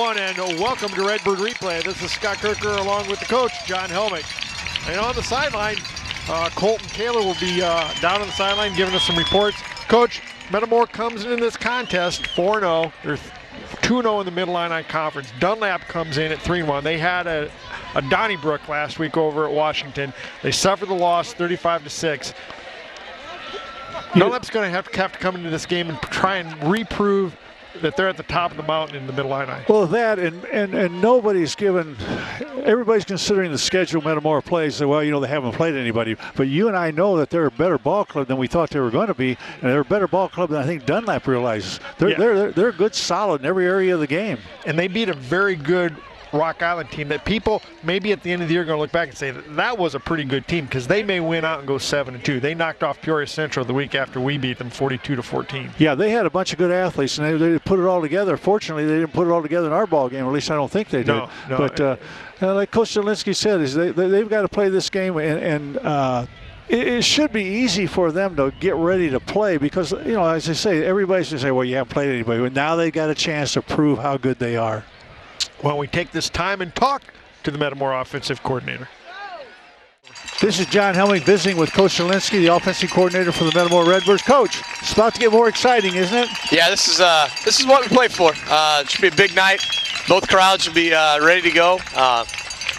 everyone, and welcome to Redbird Replay. This is Scott Kirker along with the coach, John Helmick. And on the sideline, Colton Taylor will be down on the sideline giving us some reports. Coach, Metamora comes into this contest 4-0. They're 2-0 in the Mid-Illini Conference. Dunlap comes in at 3-1. They had a Donnybrook last week over at Washington. They suffered the loss 35-6. Dunlap's going to have to come into this game and try and reprove that they're at the top of the mountain in the Mid-Illini. Well, that and nobody's given, everybody's considering the schedule Metamora plays. So, well, you know, they haven't played anybody. But you and I know that they're a better ball club than we thought they were going to be, and they're a better ball club than I think Dunlap realizes. They're good, solid in every area of the game. And they beat a very good Rock Island team that people maybe at the end of the year are going to look back and say that was a pretty good team, because they may win out and go 7-2. They knocked off Peoria Central the week after we beat them 42-14. Yeah, they had a bunch of good athletes, and they put it all together. Fortunately, they didn't put it all together in our ball game, or at least I don't think they did. No. But like Coach Zielinski said, is they've got to play this game, and it should be easy for them to get ready to play, because, you know, as I say, everybody's going to say, well, you haven't played anybody. But now they've got a chance to prove how good they are. Well, we take this time and talk to the Metamora offensive coordinator. This is John Helmick visiting with Coach Zielinski, the offensive coordinator for the Metamora Redbirds. Coach, it's about to get more exciting, isn't it? Yeah, this is what we play for. It should be a big night. Both crowds should be ready to go.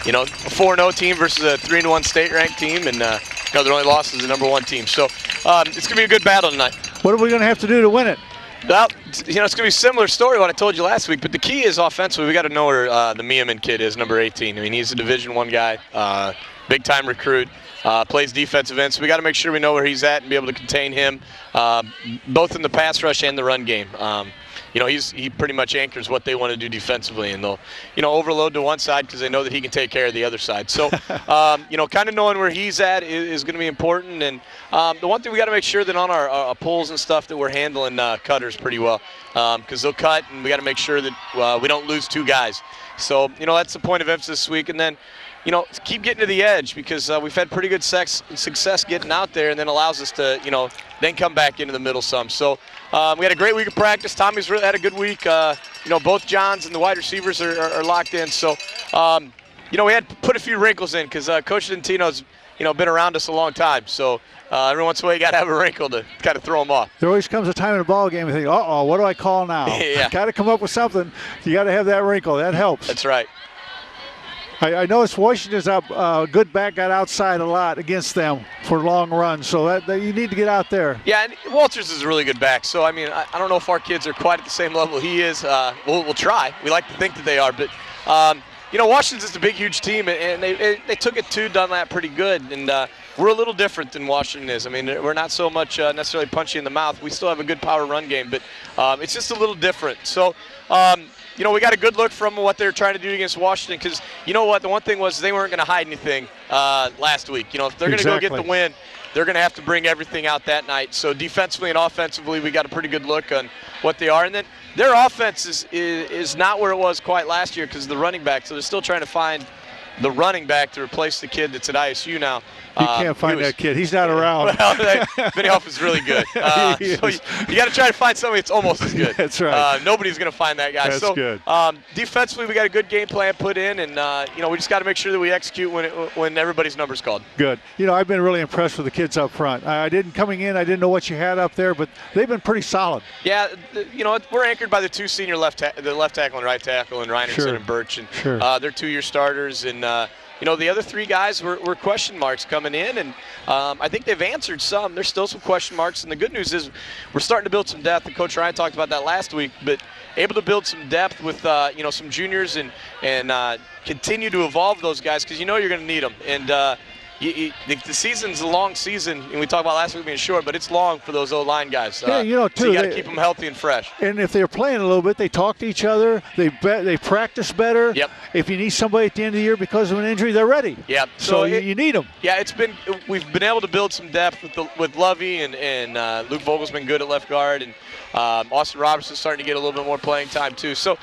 You know, a 4-0 team versus a 3-1 state-ranked team, and their only loss is the #1 team. So it's going to be a good battle tonight. What are we going to have to do to win it? Well, you know, it's going to be a similar story to what I told you last week, but the key is offensively. We got to know where the Meeman kid is, number 18. I mean, he's a Division I guy, big-time recruit, plays defensive end, so we got to make sure we know where he's at and be able to contain him, both in the pass rush and the run game. You know, he pretty much anchors what they want to do defensively, and they'll, you know, overload to one side because they know that he can take care of the other side. So, you know, kind of knowing where he's at is going to be important. And the one thing we got to make sure that on our pulls and stuff that we're handling cutters pretty well, because they'll cut, and we got to make sure that we don't lose 2 guys. So, you know, that's the point of emphasis this week. And then, you know, keep getting to the edge, because we've had pretty good success getting out there, and then allows us to, you know, then come back into the middle some. So we had a great week of practice. Tommy's really had a good week. You know, both Johns and the wide receivers are locked in. So, you know, we had to put a few wrinkles in, because Coach Dentino's, you know, been around us a long time. So every once in a while you got to have a wrinkle to kind of throw them off. There always comes a time in a ball game you think, uh-oh, what do I call now? Yeah. Got to come up with something. You got to have that wrinkle. That helps. That's right. I noticed Washington's good back got outside a lot against them for long runs, so that you need to get out there. Yeah, and Walters is a really good back. So, I mean, I don't know if our kids are quite at the same level he is. We'll try. We like to think that they are. But, you know, Washington's just a big, huge team, and they took it to Dunlap pretty good. And we're a little different than Washington is. I mean, we're not so much necessarily punchy in the mouth. We still have a good power run game, but it's just a little different. So, you know, we got a good look from what they were trying to do against Washington, because, you know what, the one thing was they weren't going to hide anything last week. You know, if they're going to go get the win, they're going to have to bring everything out that night. So defensively and offensively, we got a pretty good look on what they are. And then their offense is not where it was quite last year because of the running back. So they're still trying to find the running back to replace the kid that's at ISU now. You can't find that kid. He's not around. Well, Benioff is really good. So you got to try to find somebody that's almost as good. That's right. Nobody's going to find that guy. That's good. Defensively, we got a good game plan put in, and you know, we just got to make sure that we execute when everybody's number's called. Good. You know, I've been really impressed with the kids up front. Coming in, I didn't know what you had up there, but they've been pretty solid. Yeah, you know, we're anchored by the 2 senior left tackle and right tackle, and Reinertson and Birch, and they're 2-year starters, and you know, the other 3 guys were question marks coming in, and I think they've answered some. There's still some question marks, and the good news is we're starting to build some depth, and Coach Ryan talked about that last week, but able to build some depth with, you know, some juniors and continue to evolve those guys, because you know you're going to need them. And the season's a long season, and we talked about last week being short, but it's long for those O-line guys. Yeah, you know, too. So you got to keep them healthy and fresh. And if they're playing a little bit, they talk to each other. They practice better. Yep. If you need somebody at the end of the year because of an injury, they're ready. Yep. So you need them. Yeah, we've been able to build some depth with Lovey, and Luke Vogel's been good at left guard, and Austin Robertson's starting to get a little bit more playing time too. So,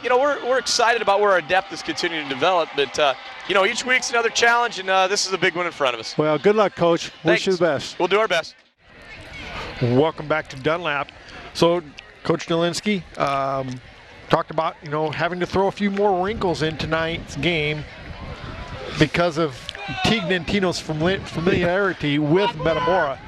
you know, we're excited about where our depth is continuing to develop, but you know, each week's another challenge, and this is a big one in front of us. Well, good luck, Coach. Thanks. Wish you the best. We'll do our best. Welcome back to Dunlap. So, Coach Zielinski, talked about, having to throw a few more wrinkles in tonight's game because of Teague Nantino's familiarity with Metamora.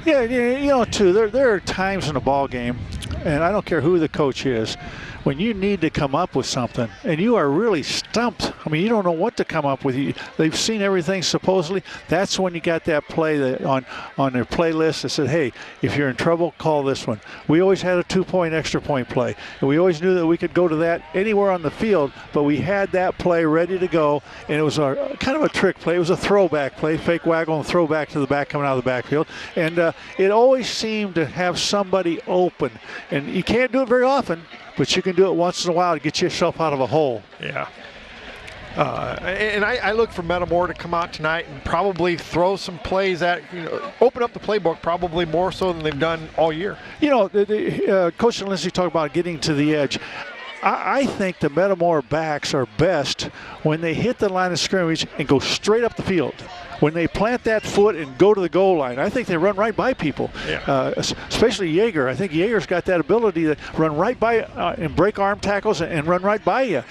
Yeah, too, there are times in a ball game, and I don't care who the coach is, when you need to come up with something and you are really stumped. I mean, you don't know what to come up with. They've seen everything supposedly. That's when you got that play on their playlist that said, hey, if you're in trouble, call this one. We always had a 2-point extra point play, and we always knew that we could go to that anywhere on the field, but we had that play ready to go, and it was kind of a trick play. It was a throwback play, fake waggle and throwback to the back coming out of the backfield, and it always seemed to have somebody open, and you can't do it very often, but you can do it once in a while to get yourself out of a hole. Yeah. And I look for Metamora to come out tonight and probably throw some plays at, open up the playbook probably more so than they've done all year. Coach and Lindsay talked about getting to the edge. I think the Metamora backs are best when they hit the line of scrimmage and go straight up the field. When they plant that foot and go to the goal line, I think they run right by people, especially Yeager. I think Yeager's got that ability to run right by and break arm tackles and run right by you.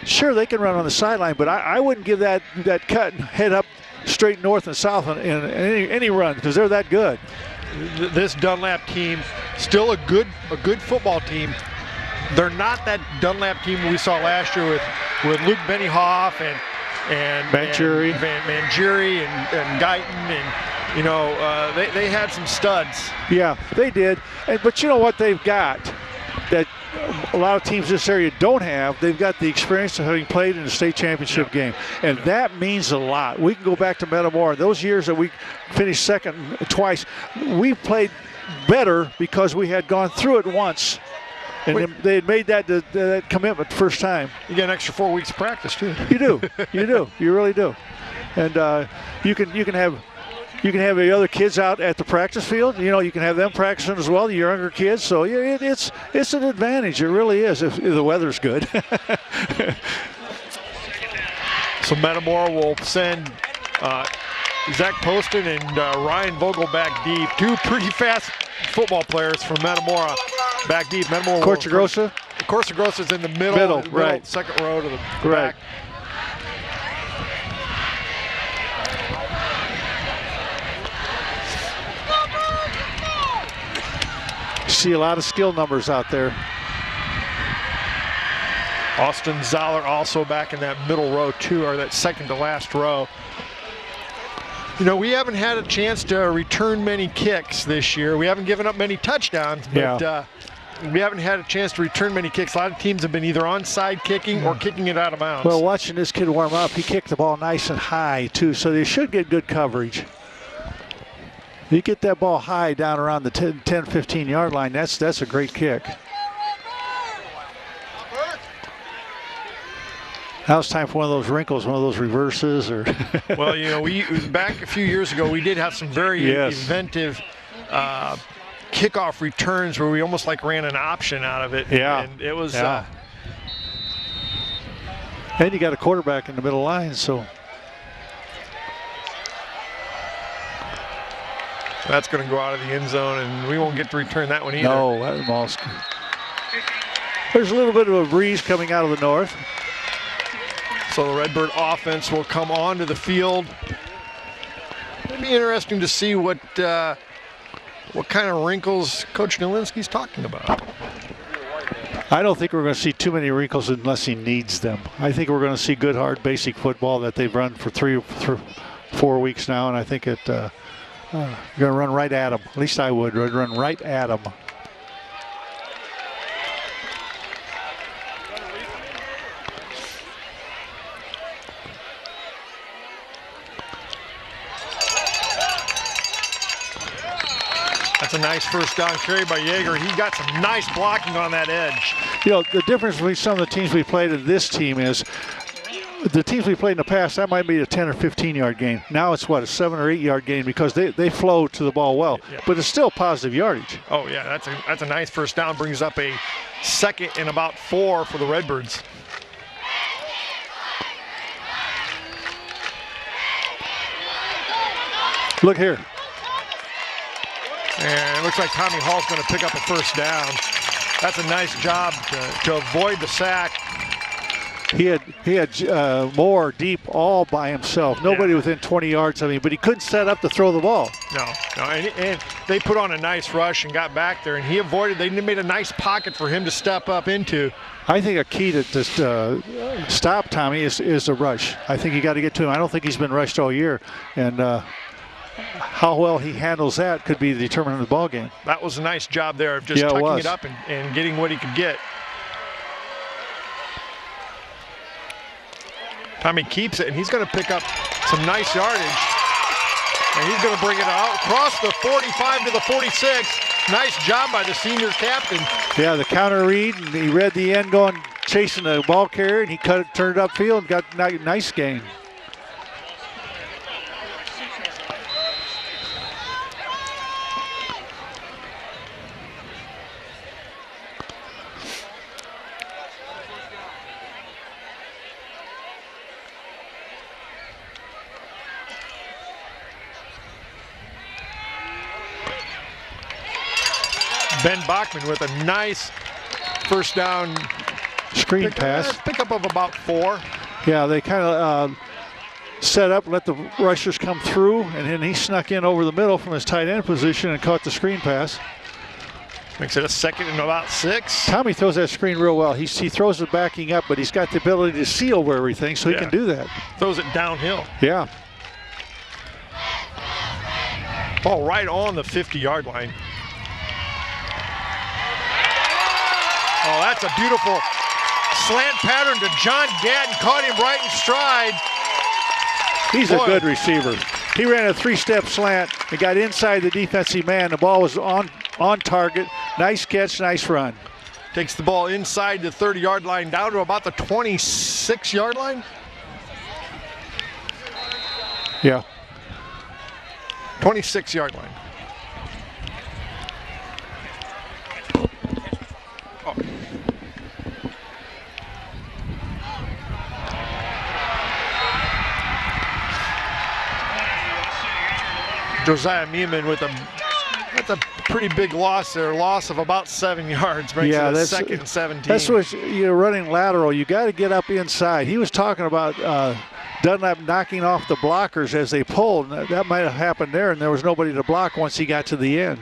Sure, they can run on the sideline, but I wouldn't give that cut and head up straight north and south in any run because they're that good. This Dunlap team, still a good football team. They're not that Dunlap team we saw last year with Luke Bennyhoff and Mangieri and Guyton, and they had some studs. Yeah, they did. But you know what they've got that a lot of teams in this area don't have? They've got the experience of having played in a state championship game, and that means a lot. We can go back to Metamora. Those years that we finished second twice, we played better because we had gone through it once. And they had made that commitment first time. You get an extra 4 weeks of practice too. You do, you really do. And you can have the other kids out at the practice field. You can have them practicing as well, the younger kids. So it's an advantage. It really is if the weather's good. So Metamora will send Zach Poston and Ryan Vogel back deep. Two pretty fast football players from Metamora back deep. Metamora. Corsagrossa's in the middle, right. Second row to the right. back. See a lot of skill numbers out there. Austin Zoller also back in that middle row too, or that second to last row. We haven't had a chance to return many kicks this year. We haven't given up many touchdowns, but we haven't had a chance to return many kicks. A lot of teams have been either onside kicking or kicking it out of bounds. Well, watching this kid warm up, he kicked the ball nice and high too, so they should get good coverage. You get that ball high down around the 10, 15 yard line, that's a great kick. Now it's time for one of those wrinkles, one of those reverses, or. Well, we back a few years ago, we did have some very inventive kickoff returns where we almost like ran an option out of it. Yeah. And it was. And you got a quarterback in the middle line, so. That's going to go out of the end zone, and we won't get to return that one either. No, that was. There's a little bit of a breeze coming out of the north. So the Redbird offense will come onto the field. It'll be interesting to see what kind of wrinkles Coach Nowinski's talking about. I don't think we're going to see too many wrinkles unless he needs them. I think we're going to see good, hard, basic football that they've run for 3 or 4 weeks now, and I think you're going to run right at them. At least I would. I'd run right at them. That's a nice first down carry by Yeager. He got some nice blocking on that edge. The difference between some of the teams we played and this team is the teams we played in the past, that might be a 10 or 15 yard gain. Now it's a 7 or 8 yard gain because they flow to the ball well, but it's still positive yardage. Oh yeah, that's a nice first down. Brings up a second and about 4 for the Redbirds. Look here. And it looks like Tommy Hall's going to pick up a first down. That's a nice job to avoid the sack. He had Moore deep all by himself. Nobody within 20 yards of him, but he couldn't set up to throw the ball. No, and they put on a nice rush and got back there, and he avoided. They made a nice pocket for him to step up into. I think a key to stop Tommy is the rush. I think you got to get to him. I don't think he's been rushed all year, and how well he handles that could be the determinant of the ball game. That was a nice job there of just tucking it up and getting what he could get. Tommy keeps it, and he's going to pick up some nice yardage. And he's going to bring it out across the 45 to the 46. Nice job by the senior captain. Yeah, the counter read, and he read the end going, chasing the ball carrier, and he turned it upfield and got a nice gain. Ben Bachman with a nice first down screen pass. Pickup of about 4. Yeah, they kind of set up, let the rushers come through, and then he snuck in over the middle from his tight end position and caught the screen pass. Makes it a 2nd and about 6. Tommy throws that screen real well. He throws it backing up, but he's got the ability to see over everything, so he can do that. Throws it downhill. Yeah. Ball right on the 50-yard line. Oh, that's a beautiful slant pattern to John Gatton. Caught him right in stride. He's a good receiver. He ran a 3-step slant and got inside the defensive man. The ball was on target. Nice catch, nice run. Takes the ball inside the 30-yard line down to about the 26-yard line. Yeah. 26-yard line. Josiah Meeman with a pretty big loss there, loss of about 7 yards. Makes it a 2nd and 17. That's what you're running lateral. You got to get up inside. He was talking about Dunlap knocking off the blockers as they pulled. That might have happened there, and there was nobody to block once he got to the end.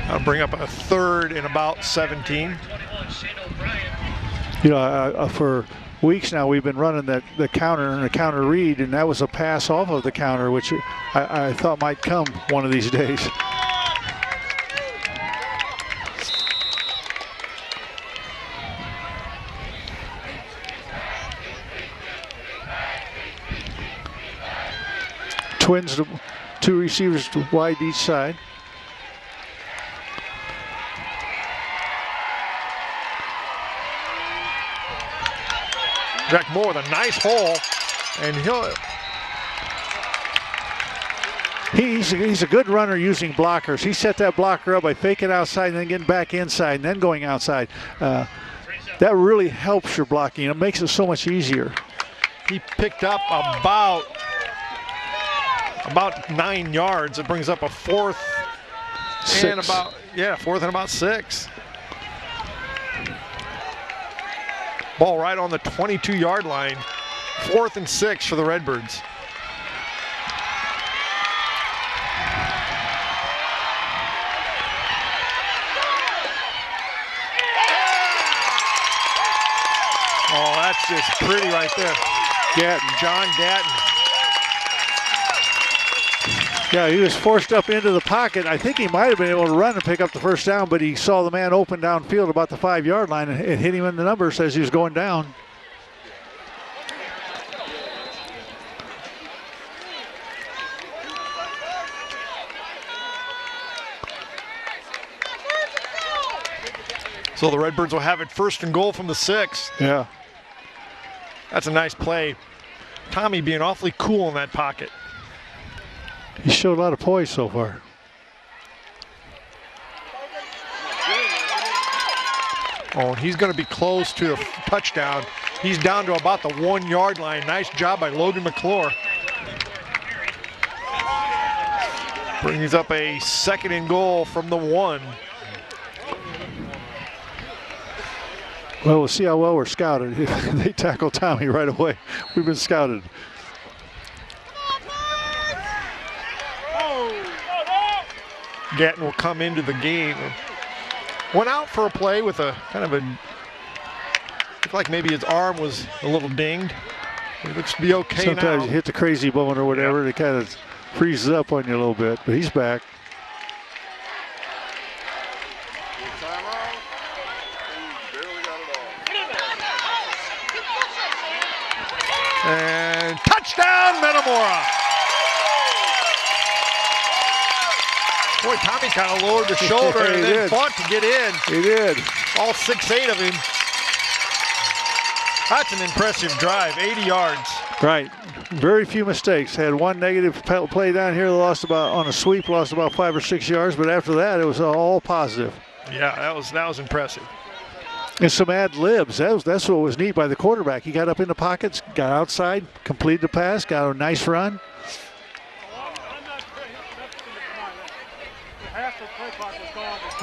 I'll bring up a 3rd and about 17. You know, for weeks now we've been running the counter and the counter read, and that was a pass off of the counter, which I thought might come one of these days. Twins, 2 receivers wide each side. Jack Moore with a nice hole, and he's a good runner using blockers. He set that blocker up by faking outside and then getting back inside and then going outside. That really helps your blocking. It makes it so much easier. He picked up about 9 yards. It brings up a 4th and about 4th and about 6. Ball right on the 22-yard line. 4th and 6 for the Redbirds. Oh, that's just pretty right there. John Gatton. Yeah, he was forced up into the pocket. I think he might have been able to run and pick up the first down, but he saw the man open downfield about the 5-yard line and it hit him in the numbers as he was going down. So the Redbirds will have it 1st and goal from the 6. Yeah. That's a nice play. Tommy being awfully cool in that pocket. He showed a lot of poise so far. Oh, he's going to be close to a touchdown. He's down to about the 1 yard line. Nice job by Logan McClure. Brings up a 2nd and goal from the 1. Well, we'll see how well we're scouted. They tackle Tommy right away. We've been scouted. Gatton will come into the game. Went out for a play with a kind of a, looked like maybe his arm was a little dinged. It looks to be okay now. Sometimes you hit the crazy bone or whatever, it kind of freezes up on you a little bit, but he's back. And touchdown, Metamora. Boy, Tommy kind of lowered the shoulder and then fought to get in. He did. All 6'8" of him. That's an impressive drive, 80 yards. Right. Very few mistakes. Had one negative play down here, lost about on a sweep, lost about 5 or 6 yards, but after that it was all positive. Yeah, that was impressive. And some ad libs. That's what was neat by the quarterback. He got up in the pockets, got outside, completed the pass, got a nice run.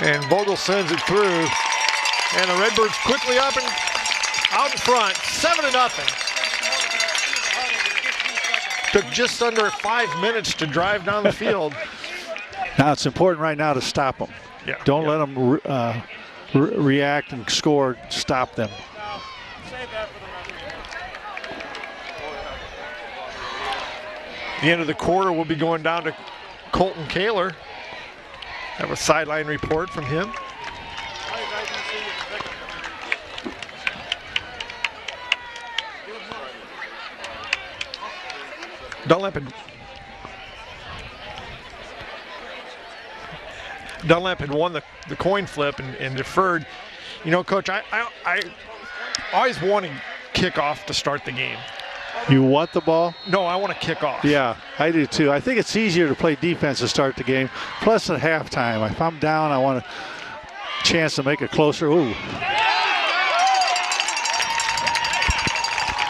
And Vogel sends it through. And the Redbirds quickly up and out in front, 7-0. Took just under 5 minutes to drive down the field. Now it's important right now to stop them. Yeah, Don't let them react and score. Stop them. The end of the quarter will be going down to Colton Kaler. Have a sideline report from him. Dunlap had won the coin flip and deferred. You know, Coach, I always want to kick off to start the game. You want the ball? No, I want to kick off. Yeah, I do too. I think it's easier to play defense to start the game. Plus at halftime, if I'm down, I want a chance to make it closer. Ooh.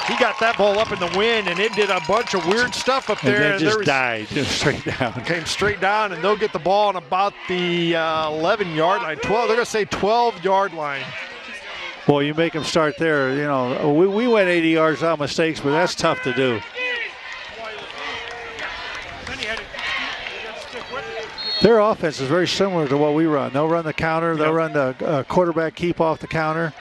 He got that ball up in the wind, and it did a bunch of weird stuff up there. And then just died straight down. Came straight down, and they'll get the ball on about the 11-yard line. 12. They're going to say 12-yard line. Well, you make them start there. You know, we went 80 yards without mistakes, but that's tough to do. Their offense is very similar to what we run. They'll run the counter. They'll run the quarterback keep off the counter.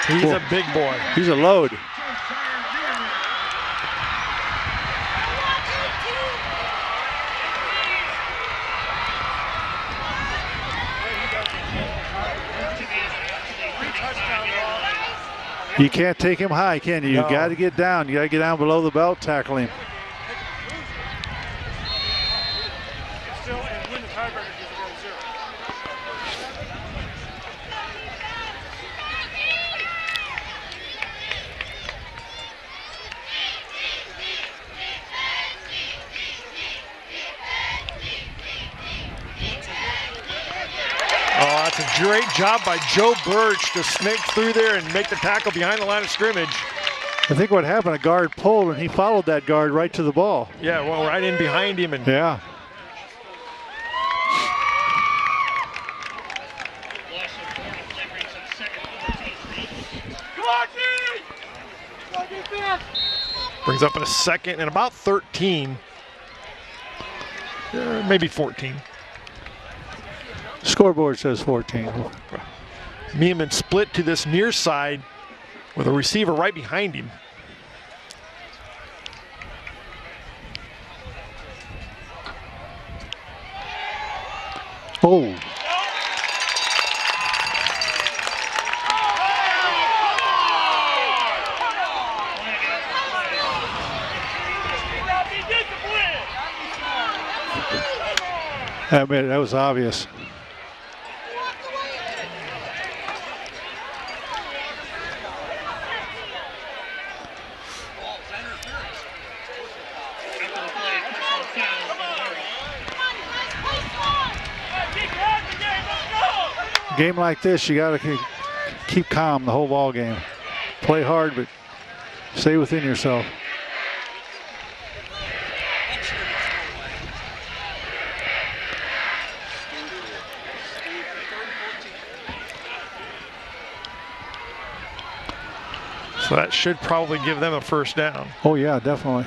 He's a big boy. He's a load. You can't take him high, can you? You got to get down. You got to get down below the belt, tackle him. That's a great job by Joe Birch to snake through there and make the tackle behind the line of scrimmage. I think what happened, a guard pulled, and he followed that guard right to the ball. Yeah, well, right in behind him. And yeah. Brings up in a second and about 13. Maybe 14. Scoreboard says 14. Meeman split to this near side with a receiver right behind him. Oh. I mean, that was obvious. Game like this, you got to keep calm the whole ball game. Play hard, but stay within yourself. So that should probably give them a first down. Oh, yeah, definitely.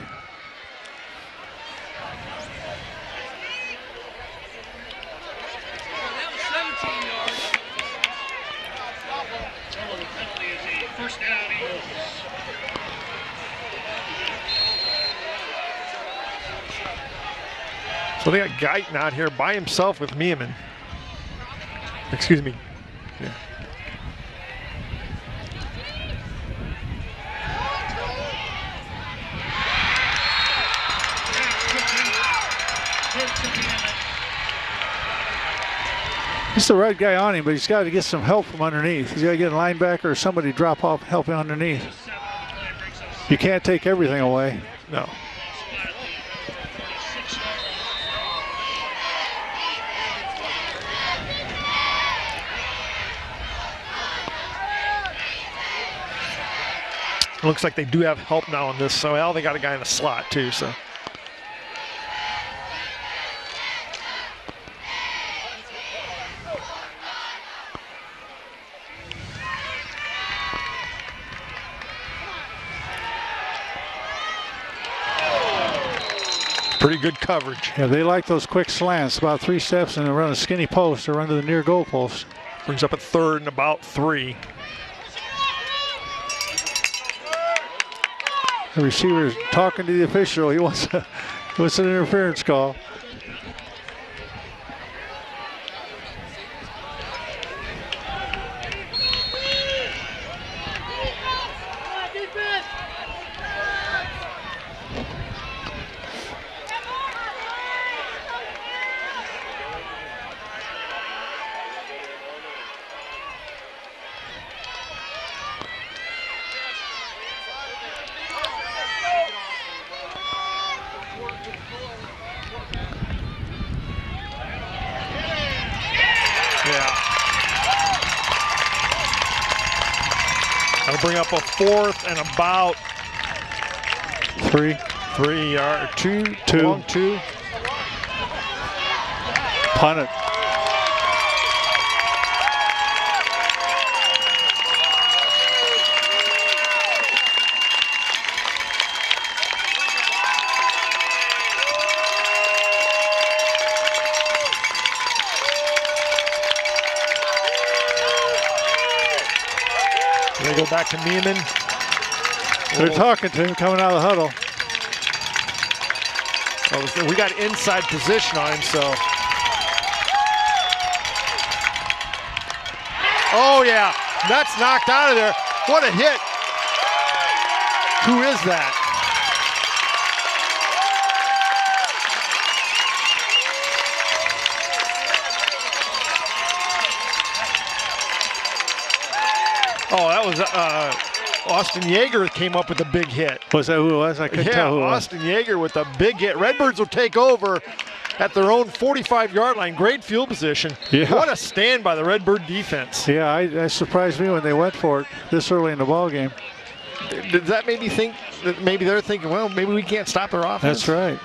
So they got Guyton out here by himself with Meeman. Excuse me. Yeah. He's the right guy on him, but he's got to get some help from underneath. He's got to get a linebacker or somebody drop off, help him underneath. You can't take everything away. No. Looks like they do have help now on this, so well, they got a guy in the slot too, so. Pretty good coverage. Yeah, they like those quick slants, about 3 steps and run a skinny post or run to the near goal post. Brings up a 3rd and about 3. The receiver is talking to the official. He wants an interference call. Bring up a 4th and about 3 yard, 2. Punt it. They go back to Meeman. They're talking to him coming out of the huddle. Oh, we got inside position on him, so. Oh, yeah. That's knocked out of there. What a hit. Who is that? Oh, that was Austin Yeager came up with a big hit. Was that who it was? I couldn't tell who it was. Austin Yeager with a big hit. Redbirds will take over at their own 45-yard line. Great field position. Yeah. What a stand by the Redbird defense. Yeah, that surprised me when they went for it this early in the ball game. Did that maybe think that maybe they're thinking, well, maybe we can't stop their offense? That's right.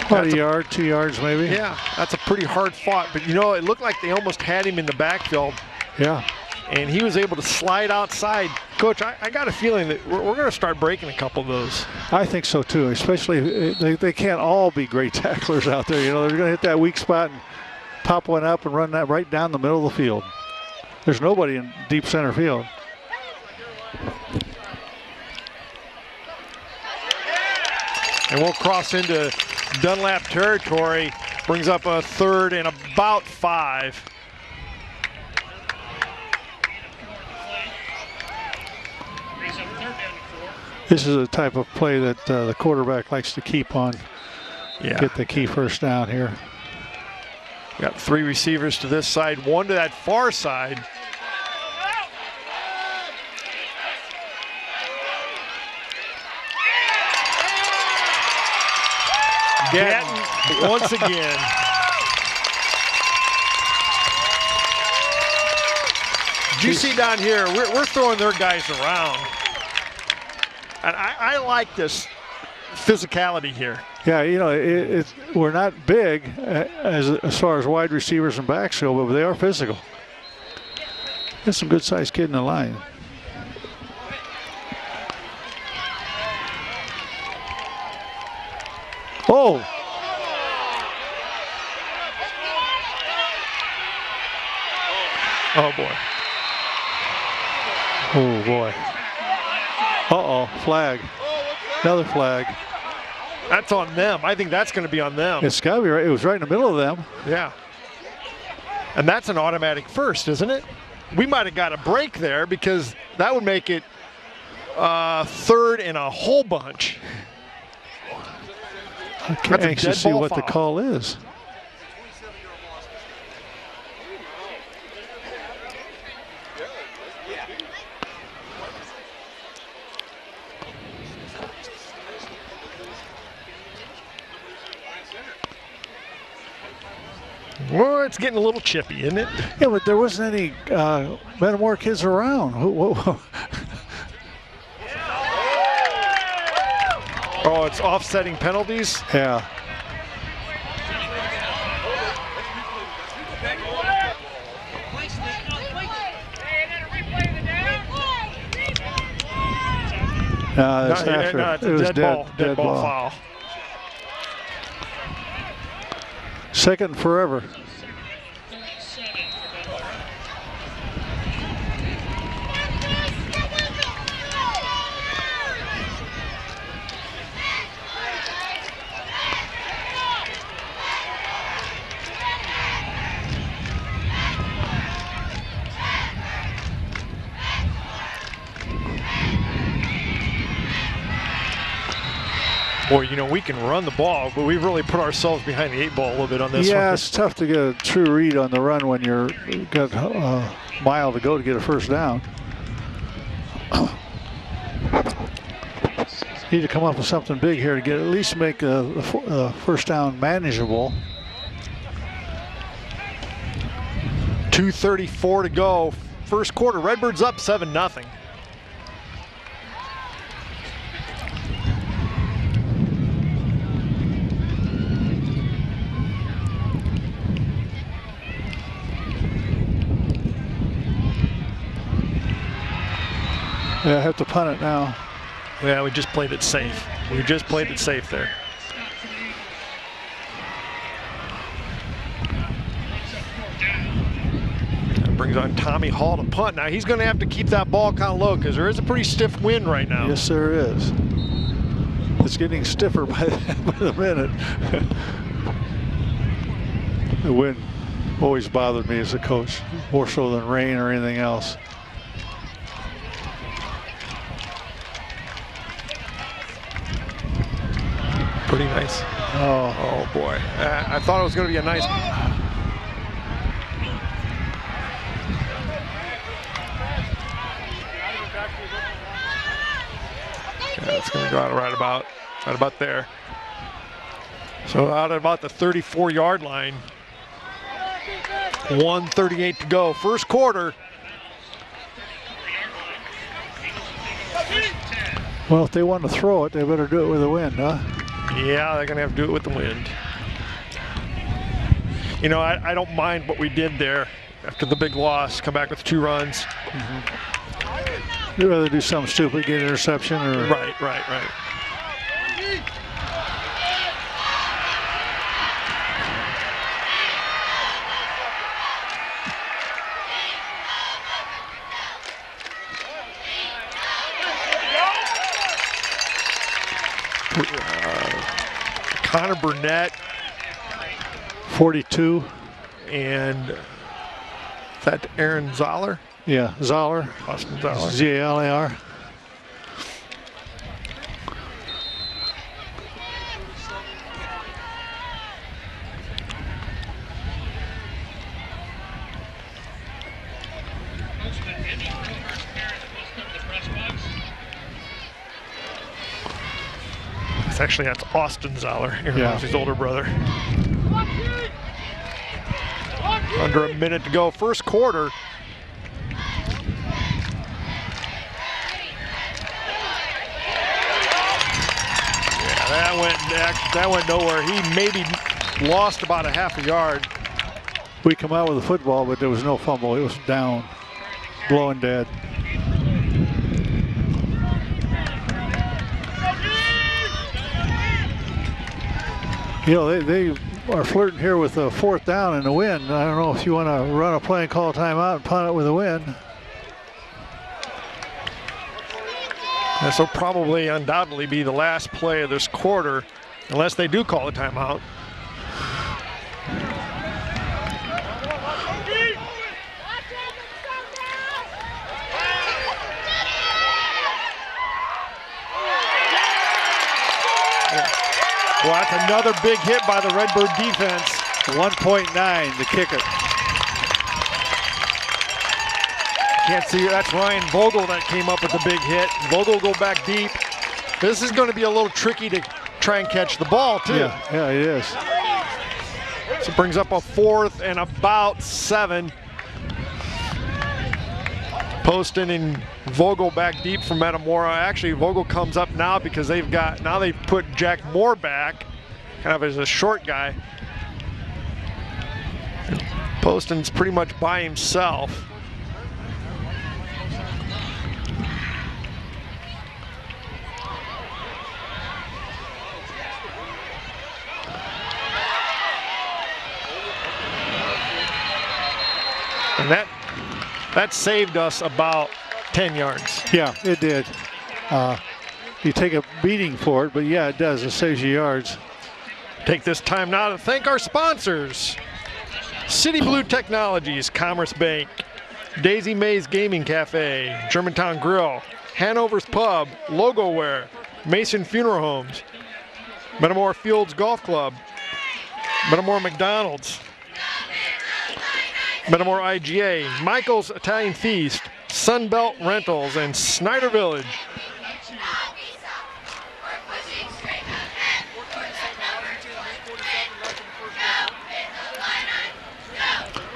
About a yard, 2 yards maybe. Yeah, that's a pretty hard fought. But, you know, it looked like they almost had him in the backfield. Yeah. And he was able to slide outside. Coach, I got a feeling that we're going to start breaking a couple of those. I think so, too, especially they can't all be great tacklers out there. You know, they're going to hit that weak spot and pop one up and run that right down the middle of the field. There's nobody in deep center field. And we'll cross into Dunlap territory. Brings up a 3rd and about 5. This is a type of play that the quarterback likes to keep on. Yeah. Get the key first down here. Got 3 receivers to this side, 1 to that far side. Gatton once again. Did you see down here, we're throwing their guys around. And I like this physicality here. Yeah, you know, we're not big as far as wide receivers and backs go, but they are physical. There's some good-sized kid in the line. Oh! Oh, boy. Oh, boy. Uh-oh, flag. Another flag. That's on them. I think that's going to be on them. It's got to be right. It was right in the middle of them. Yeah. And that's an automatic first, isn't it? We might have got a break there because that would make it 3rd and a whole bunch. I'm anxious to see what the call is. Well, it's getting a little chippy, isn't it? Yeah, but there wasn't any Metamora kids around. Oh, it's offsetting penalties? Yeah. No, that's after. No, it's it was a dead ball foul. Second forever. Boy, you know, we can run the ball, but we've really put ourselves behind the 8 ball a little bit on this one. Yeah, it's tough to get a true read on the run when you've got a mile to go to get a first down. Need to come up with something big here to get at least make the first down manageable. 2:34 to go. First quarter, Redbirds up 7-0. Yeah, I have to punt it now. Yeah, we just played it safe. We just played it safe there. That brings on Tommy Hall to punt. Now he's going to have to keep that ball kind of low because there is a pretty stiff wind right now. Yes, there is. It's getting stiffer by the minute. The wind always bothered me as a coach, more so than rain or anything else. Pretty nice. Oh boy. I thought it was going to be a nice. Yeah, it's going to go out right about there. So out at about the 34-yard line. 1:38 to go. First quarter. Well, if they want to throw it, they better do it with the wind, huh? Yeah, they're going to have to do it with the wind. You know, I don't mind what we did there after the big loss. Come back with 2 runs. You'd rather do something stupid, get an interception, or... Right. Connor Burnett 42. And is that Aaron Zoller? Yeah, Zoller. Austin Zoller. Z-A-L-A-R. Actually, that's Austin Zoller, Aaron Ramsey's older brother. Under a minute to go, first quarter. Yeah, that went nowhere. He maybe lost about a half a yard. We come out with the football, but there was no fumble. It was down, blowing dead. You know, they are flirting here with a 4th down and a win. I don't know if you want to run a play and call a timeout and punt it with a win. This will probably undoubtedly be the last play of this quarter, unless they do call a timeout. Well, that's another big hit by the Redbird defense. 1.9, the kicker. Can't see, that's Ryan Vogel that came up with the big hit. Vogel will go back deep. This is going to be a little tricky to try and catch the ball, too. Yeah, it is. So it brings up a 4th and about 7. Poston and Vogel back deep from Metamora. Actually, Vogel comes up now because they've put Jack Moore back, kind of as a short guy. Poston's pretty much by himself. And that saved us about 10 yards. Yeah, it did. You take a beating for it, but yeah, it does. It saves you yards. Take this time now to thank our sponsors. City Blue Technologies, Commerce Bank, Daisy Mays Gaming Cafe, Germantown Grill, Hanover's Pub, Logoware, Mason Funeral Homes, Metamora Fields Golf Club, Metamora McDonald's, Metamora IGA, Michael's Italian Feast, Sunbelt Rentals, and Snyder Village.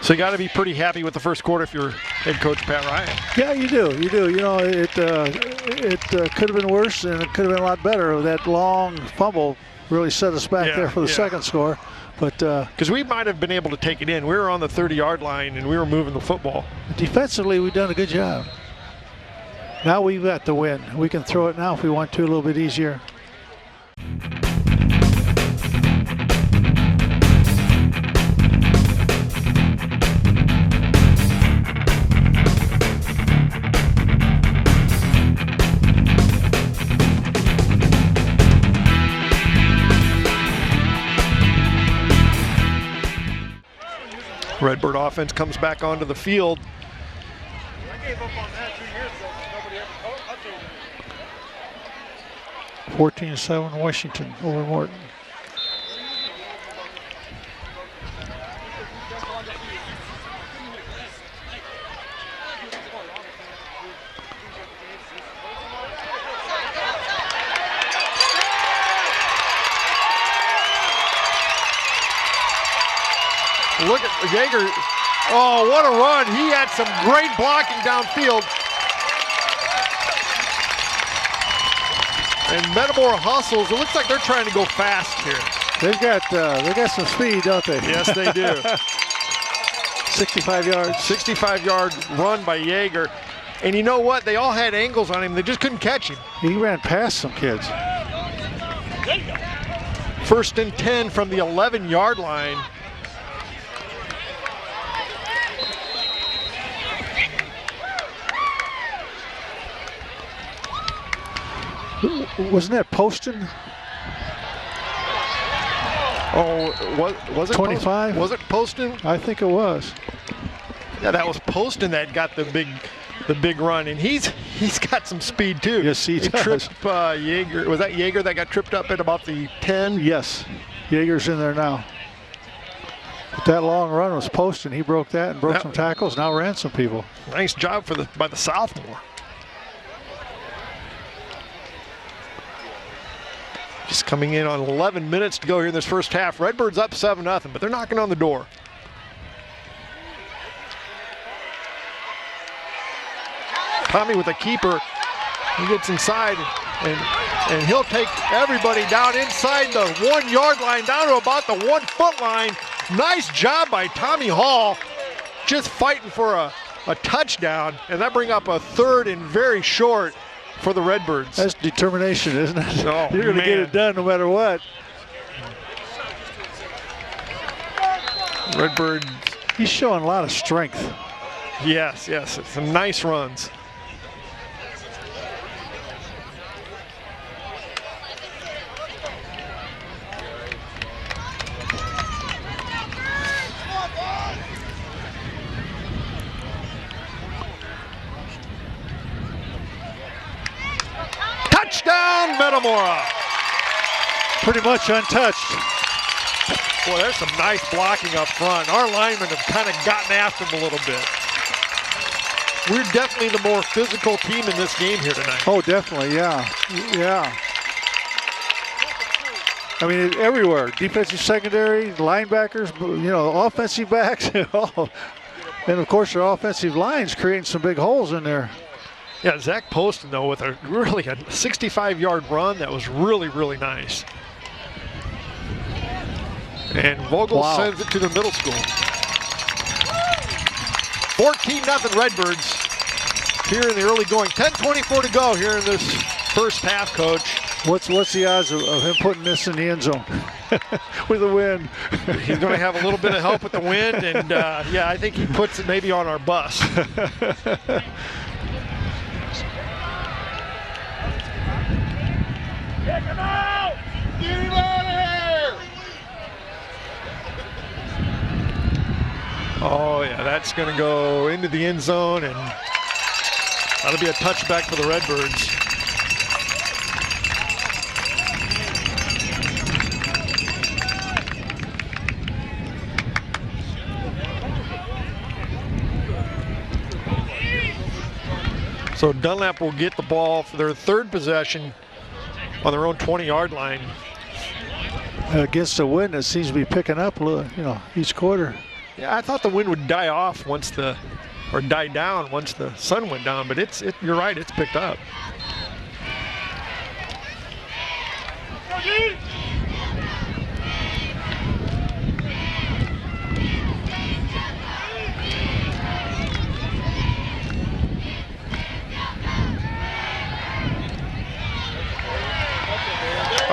So you got to be pretty happy with the first quarter if you're head coach Pat Ryan. Yeah, you do. You do. You know, it could have been worse, and it could have been a lot better. That long fumble really set us back there for the second score. But because we might have been able to take it in. We were on the 30-yard line, and we were moving the football. Defensively, we've done a good job. Now we've got the win. We can throw it now if we want to a little bit easier. Redbird offense comes back onto the field. I gave up on that 2 years ago. Nobody ever touched it. 14-7 Washington over Morton. Look at Yeager. Oh, what a run. He had some great blocking downfield. And Metamora hustles. It looks like they're trying to go fast here. They got some speed, don't they? Yes, they do. 65 yards. 65-yard run by Yeager. And you know what? They all had angles on him. They just couldn't catch him. He ran past some kids. 1st and 10 from the 11-yard line. Wasn't that Poston? Oh, was it 25? Was it Poston? I think it was. Yeah, that was Poston that got the big run, and he's got some speed too. Yes, he does. Tripped Yeager. Was that Yeager that got tripped up at about the 10? Yes, Yeager's in there now. But that long run was Poston. He broke that and broke some tackles. Now ran some people. Nice job by the sophomore. Just coming in on 11 minutes to go here in this first half. Redbird's up 7-0, but they're knocking on the door. Tommy with a keeper. He gets inside and he'll take everybody down inside the 1 yard line, down to about the 1 foot line. Nice job by Tommy Hall, just fighting for a touchdown, and that bring up a 3rd and very short for the Redbirds. That's determination, isn't it? Oh, You're going to get it done no matter what. Redbird. He's showing a lot of strength. Yes, some nice runs. Touchdown, Metamora. Pretty much untouched. Boy, there's some nice blocking up front. Our linemen have kind of gotten after them a little bit. We're definitely the more physical team in this game here tonight. Oh, definitely, yeah. I mean, everywhere. Defensive secondary, linebackers, offensive backs. And, of course, their offensive line's creating some big holes in there. Yeah, Zach Poston, though, with a 65-yard run that was really, really nice. And Vogel sends it to the middle school. 14-0 Redbirds here in the early going. 10:24 to go here in this first half, Coach. What's the odds of him putting this in the end zone with the wind? He's going to have a little bit of help with the wind, and yeah, I think he puts it maybe on our bus. Kick him out! Get him out of here! Oh, yeah, that's going to go into the end zone, and that'll be a touchback for the Redbirds. So Dunlap will get the ball for their 3rd possession on their own 20-yard line. Against the wind, it seems to be picking up a little, each quarter. Yeah, I thought the wind would die off or die down once the sun went down, but you're right, it's picked up.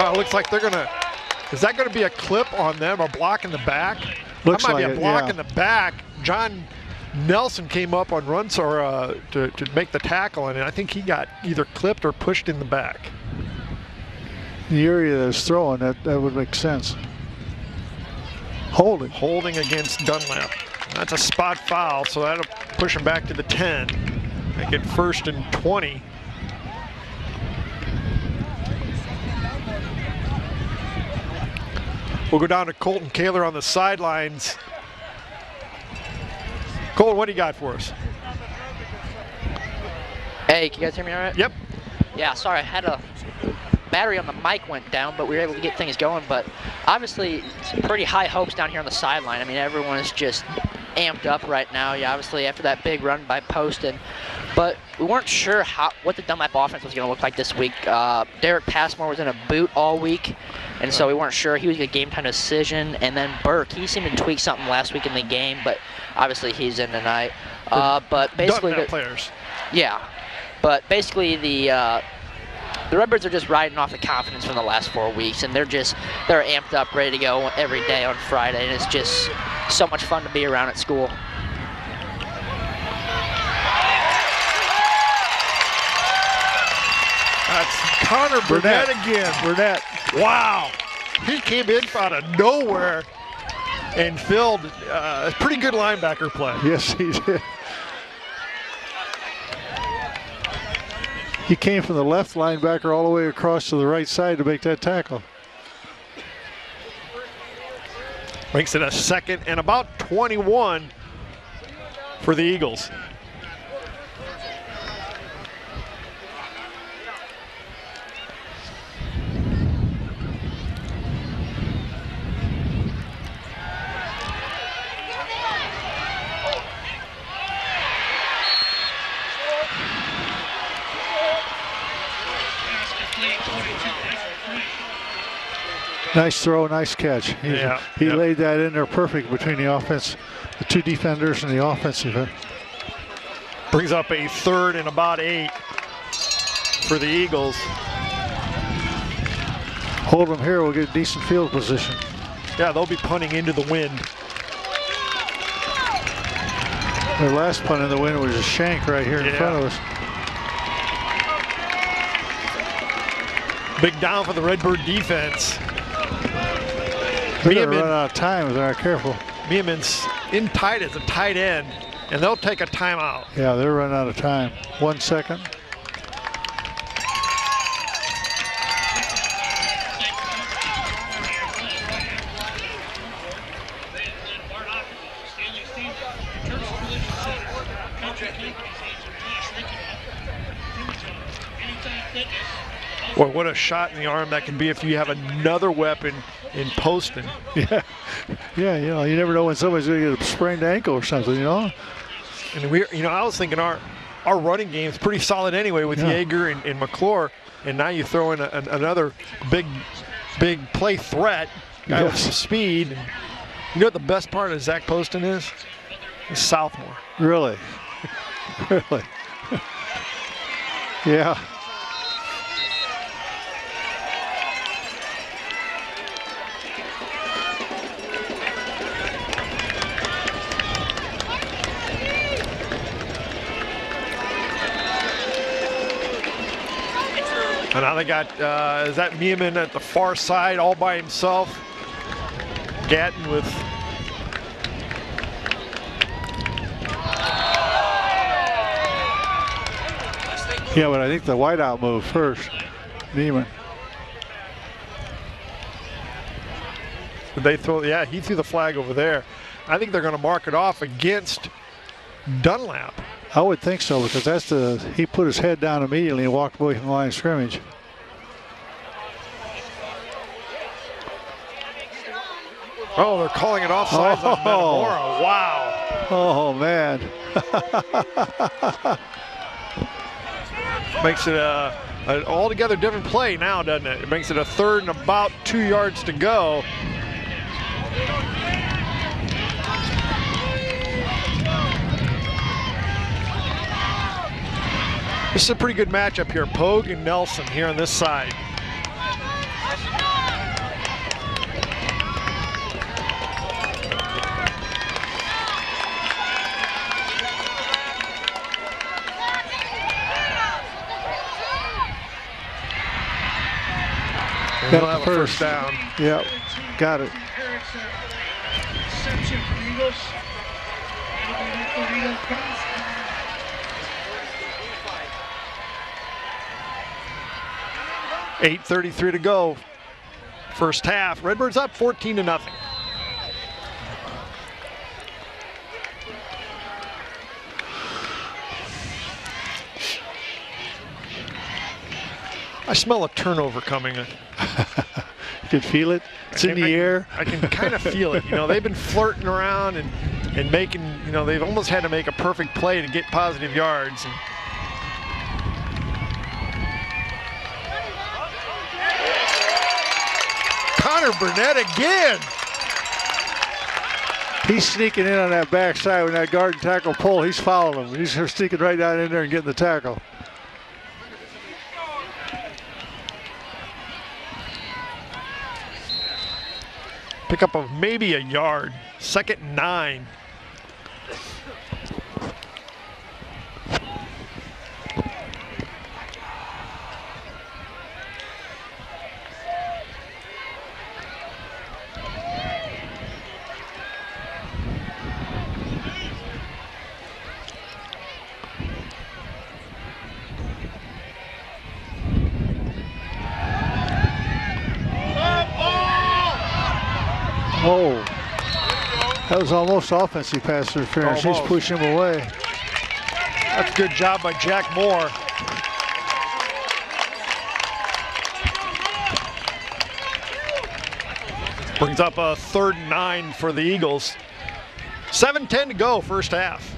It looks like they're gonna. Is that gonna be a clip on them, a block in the back? Looks that might like be a block in the back. John Nelson came up on runs to make the tackle, and I think he got either clipped or pushed in the back. The area that's throwing, that would make sense. Holding against Dunlap. That's a spot foul, so that'll push him back to the 10. Make it 1st and 20. We'll go down to Colton Kaler on the sidelines. Colton, what do you got for us? Hey, can you guys hear me all right? Yep. Yeah, sorry, I had a battery on the mic went down, but we were able to get things going. But obviously, some pretty high hopes down here on the sideline. I mean, everyone is just amped up right now. Yeah, obviously after that big run by Poston. But we weren't sure what the Dunlap offense was going to look like this week. Derek Passmore was in a boot all week, and so we weren't sure. He was a game-time decision. And then Burke, he seemed to tweak something last week in the game, but obviously he's in tonight. But basically, players. Yeah, but basically the Redbirds are just riding off the confidence from the last 4 weeks, and they're amped up, ready to go every day on Friday, and it's just so much fun to be around at school. That's Connor Burnett again. Burnett. Wow. He came in out of nowhere and filled a pretty good linebacker play. Yes, he did. He came from the left linebacker all the way across to the right side to make that tackle. Makes it a 2nd and about 21 for the Eagles. Nice throw, nice catch. He laid that in there perfect between the offense, the 2 defenders and the offensive end. Brings up a 3rd and about 8 for the Eagles. Hold them here, we'll get decent field position. Yeah, they'll be punting into the wind. Their last punt in the wind was a shank right here in front of us. Big down for the Redbird defense. They're going to run out of time if they're not careful. Meeman's in tight as a tight end, and they'll take a timeout. Yeah, they're running out of time. 1 second. Boy, what a shot in the arm that can be if you have another weapon in posting. Yeah, you know, you never know when somebody's going to get a sprained ankle or something, you know. And I was thinking our running game is pretty solid anyway with Yeager and McClure, and now you throw in another big play threat, guy with some speed. And you know what the best part of Zach Poston is? He's sophomore. Really, really, yeah. And now they got, is that Meeman at the far side all by himself? Gatton with... Yeah, but I think the wideout move first, Meeman. Did they throw, yeah, he threw the flag over there. I think they're going to mark it off against Dunlap. I would think so, because he put his head down immediately and walked away from the line of scrimmage. Oh, they're calling it offsides on Metamora. Wow. Oh, man. Makes it an altogether different play now, doesn't it? It makes it a 3rd and about 2 yards to go. This is a pretty good matchup here. Pogue and Nelson here on this side. And he'll have a first down. Yep, got it. 8:33 to go. First half. Redbirds up 14-0. I smell a turnover coming. You can feel it. It's in the air. I can kind of feel it. You know, they've been flirting around and making, you know, they've almost had to make a perfect play to get positive yards. And Connor Burnett again. He's sneaking in on that backside when that guard and tackle pull. He's following him. He's sneaking right down in there and getting the tackle. Pick up of maybe a yard. 2nd and 9. Oh, that was almost offensive pass interference. Almost. He's pushing him away. That's a good job by Jack Moore. Brings up a 3rd and 9 for the Eagles. 7:10 to go, first half.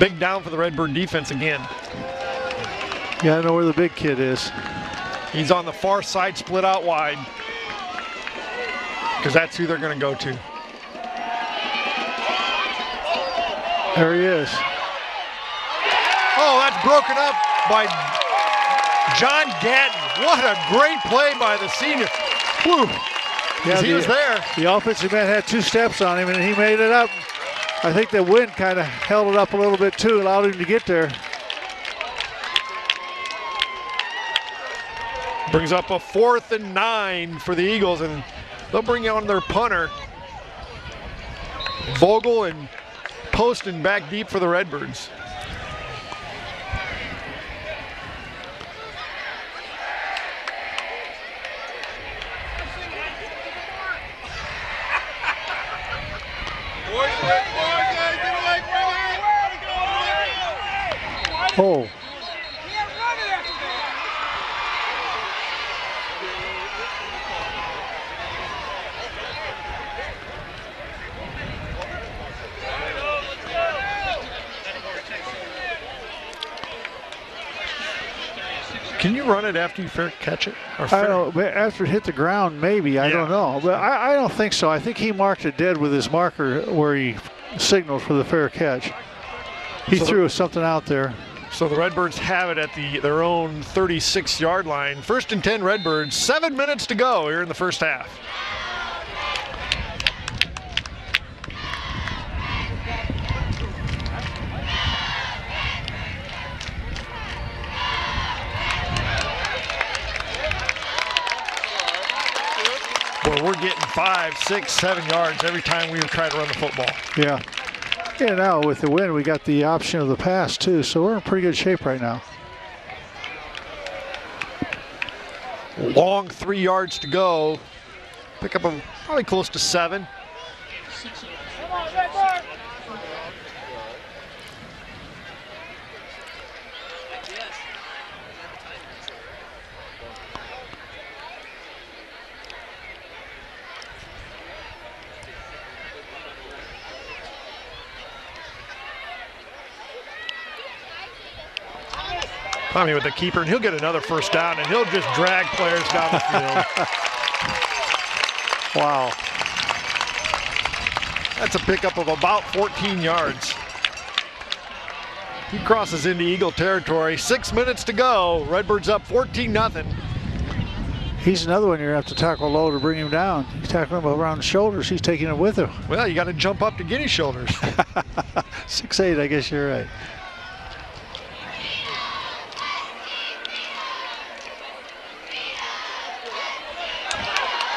Big down for the Redbird defense again. Yeah, I know where the big kid is. He's on the far side, split out wide. Because that's who they're going to go to. There he is. Oh, that's broken up by John Gatton. What a great play by the senior. Whew. Yeah, He was there. The offensive man had 2 steps on him, and he made it up. I think the wind kind of held it up a little bit too, allowed him to get there. Brings up a 4th and 9 for the Eagles, and they'll bring on their punter. Vogel and Poston back deep for the Redbirds. Oh. Can you run it after you fair catch it? Or I fair? don't know, after it hit the ground, maybe, I don't know. But I don't think so. I think he marked it dead with his marker where he signaled for the fair catch. He threw something out there. So the Redbirds have it at their own 36-yard line. 1st and 10 Redbirds, 7 minutes to go here in the first half. Well, we're getting 5, 6, 7 yards every time we try to run the football. Yeah. Yeah, now with the wind, we got the option of the pass too, so we're in pretty good shape right now. Long 3 yards to go. Pick up probably close to 7. Tommy with the keeper, and he'll get another first down, and he'll just drag players down the field. Wow. That's a pickup of about 14 yards. He crosses into Eagle territory. 6 minutes to go. Redbirds up 14-0. He's another one you're going to have to tackle low to bring him down. You tackle him around the shoulders, he's taking it with him. Well, you got to jump up to get his shoulders. 6'8", I guess you're right.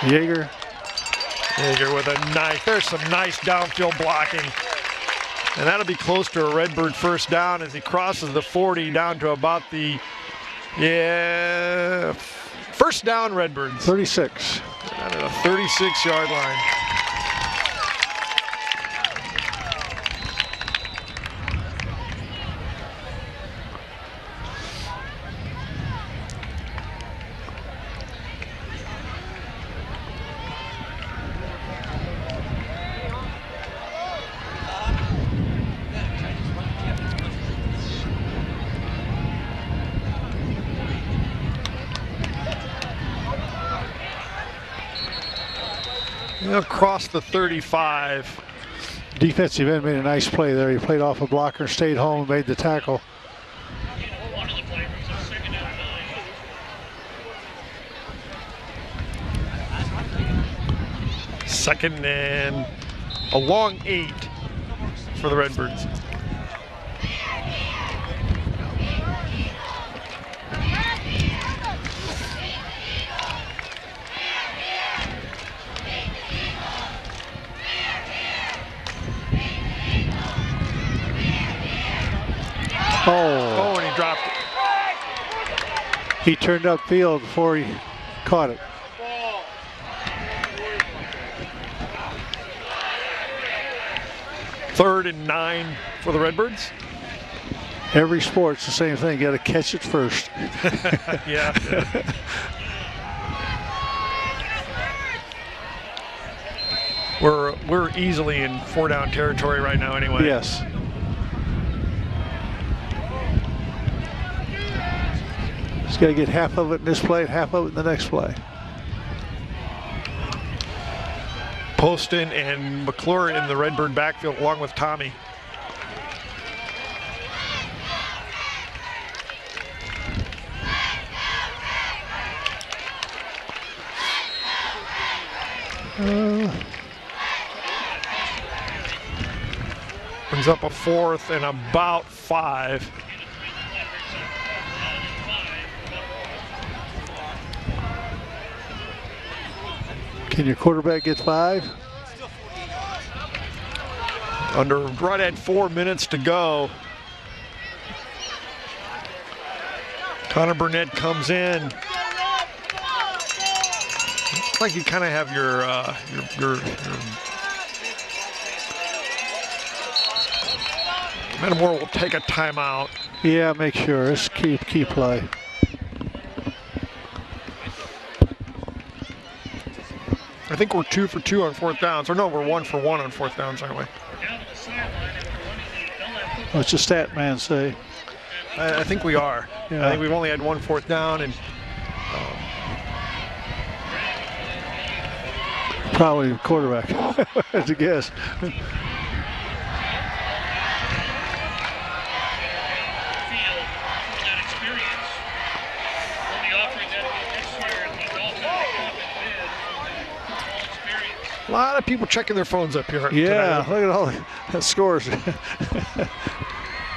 Yeager with a knife. There's some nice downfield blocking. And that'll be close to a Redbird first down as he crosses the 40 down to about the, first down Redbirds. 36. Down at a 36-yard line. Across the 35. Defensive end made a nice play there. He played off a blocker, stayed home, and made the tackle. Second and a long 8 for the Redbirds. Oh, and he dropped it. He turned upfield before he caught it. Third and 9 for the Redbirds. Every sport's the same thing. You got to catch it first. Yeah. We're easily in 4-down territory right now anyway. Yes. Just got to get half of it in this play and half of it in the next play. Poston and McClure in the Redbird backfield along with Tommy. Brings up a 4th and about 5. Can your quarterback get 5? Under right at 4 minutes to go. Connor Burnett comes in. Looks like you kind of have your Metamora will take a timeout. Yeah, make sure. It's key play. I think we're 2 for 2 on 4th downs. Or no, we're 1 for 1 on 4th downs, aren't we? What's the stat man say? I think we are. Yeah. I think we've only had 1 4th down, and Probably the quarterback, as a guess. a lot of people checking their phones up here. Yeah, tonight. look at all the scores.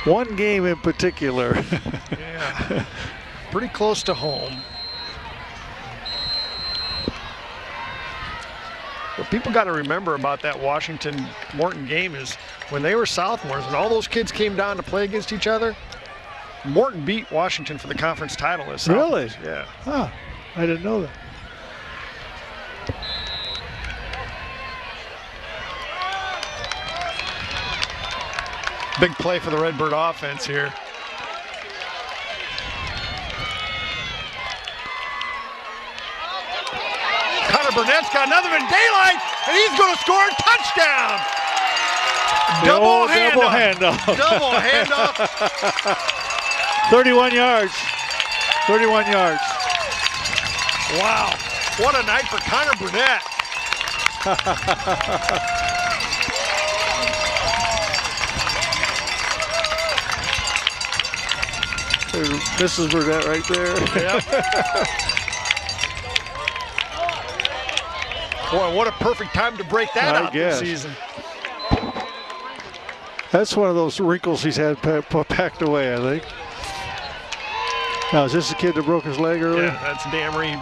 One game in particular. Yeah, pretty close to home. What people got to remember about that Washington-Morton game is when they were sophomores and all those kids came down to play against each other, Morton beat Washington for the conference title as sophomores. Really? Yeah. Huh, I didn't know that. Big play for the Redbird offense here. Connor Burnett's got another in daylight, and he's going to score a touchdown. Double handoff. Double handoff. 31 yards. 31 yards. Wow. What a night for Connor Burnett. This is Burnett right there. Yep. Boy, what a perfect time to break that out this season. That's one of those wrinkles he's had packed away, I think. Now, is this the kid that broke his leg earlier? Yeah, that's Damery.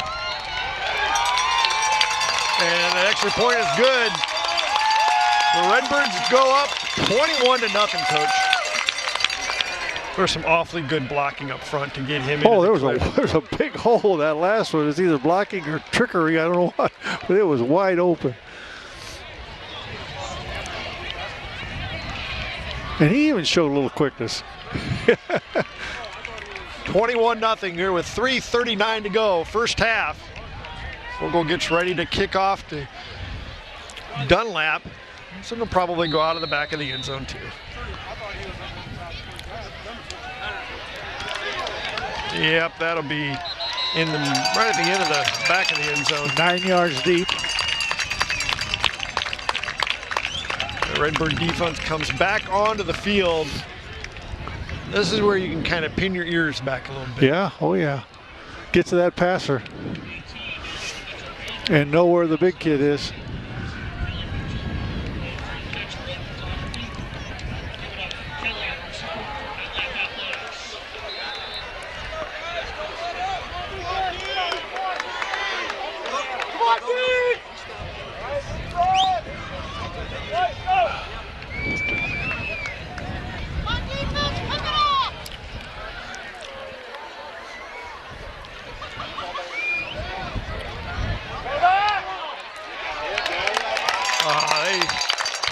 And the extra point is good. The Redbirds go up 21-0, Coach. There's some awfully good blocking up front to get him in. Oh, there was a big hole in that last one. It's either blocking or trickery, I don't know what, but it was wide open. And he even showed a little quickness. 21-0 here with 3:39 to go, first half. Football gets ready to kick off to Dunlap. So they'll probably go out of the back of the end zone too. Yep, that'll be right at the end of the back of the end zone. 9 yards deep. The Redbird defense comes back onto the field. This is where you can kind of pin your ears back a little bit. Yeah, oh yeah. Get to that passer and know where the big kid is.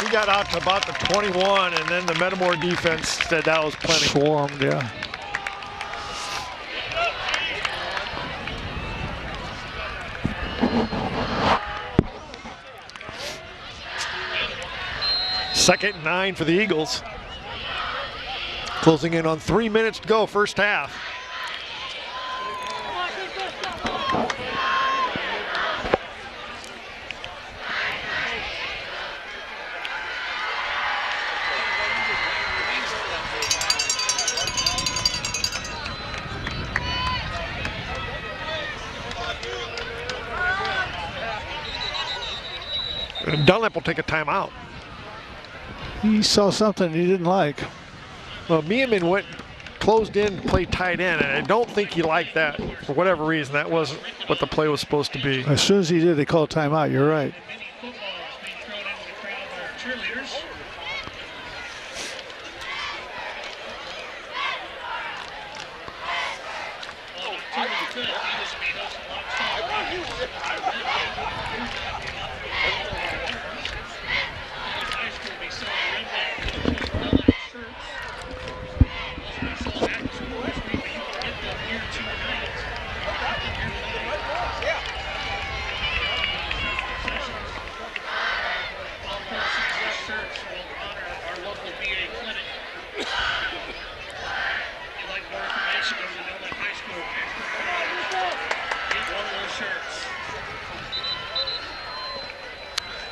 He got out to about the 21, and then the Metamora defense said that was plenty. Swarmed, yeah. Second and 9 for the Eagles. Closing in on 3 minutes to go, first half. And Dunlap will take a timeout. He saw something he didn't like. Well, Meeman closed in to play tight end, and I don't think he liked that for whatever reason. That wasn't what the play was supposed to be. As soon as he did, they called timeout. You're right.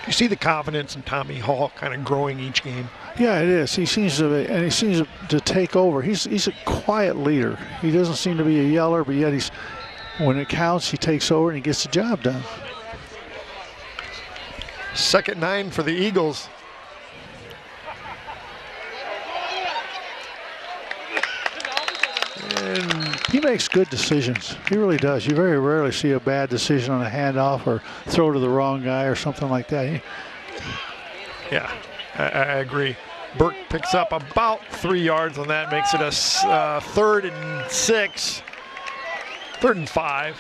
You see the confidence in Tommy Hall kind of growing each game. Yeah, it is. He seems to be, and he seems to take over. He's a quiet leader. He doesn't seem to be a yeller, but yet when it counts, he takes over and he gets the job done. Second 9 for the Eagles. And he makes good decisions. He really does. You very rarely see a bad decision on a handoff or throw to the wrong guy or something like that. Yeah, I agree. Burke picks up about 3 yards on that, makes it a 3rd and 6, 3rd and 5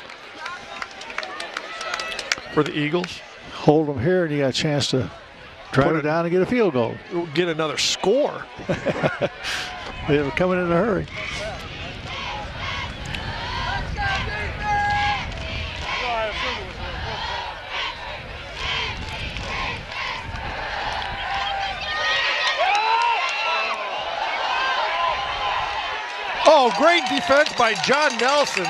for the Eagles. Hold them here, and you got a chance to drive it down and get a field goal. Get another score. They were coming in a hurry. Oh, great defense by John Nelson.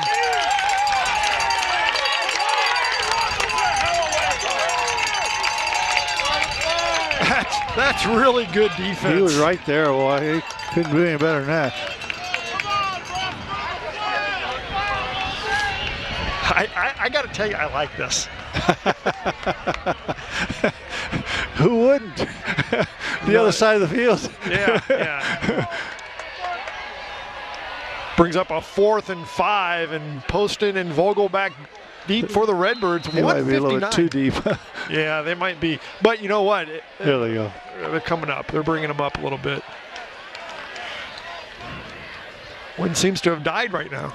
That's really good defense. He was right there. Well, he couldn't do any better than that. I got to tell you, I like this. Who wouldn't? The other side of the field. Yeah. Brings up a 4th and 5, and Poston and Vogel back deep for the Redbirds. They might be a little bit too deep. Yeah, they might be. But you know what? Here they go. They're coming up. They're bringing them up a little bit. Wind seems to have died right now.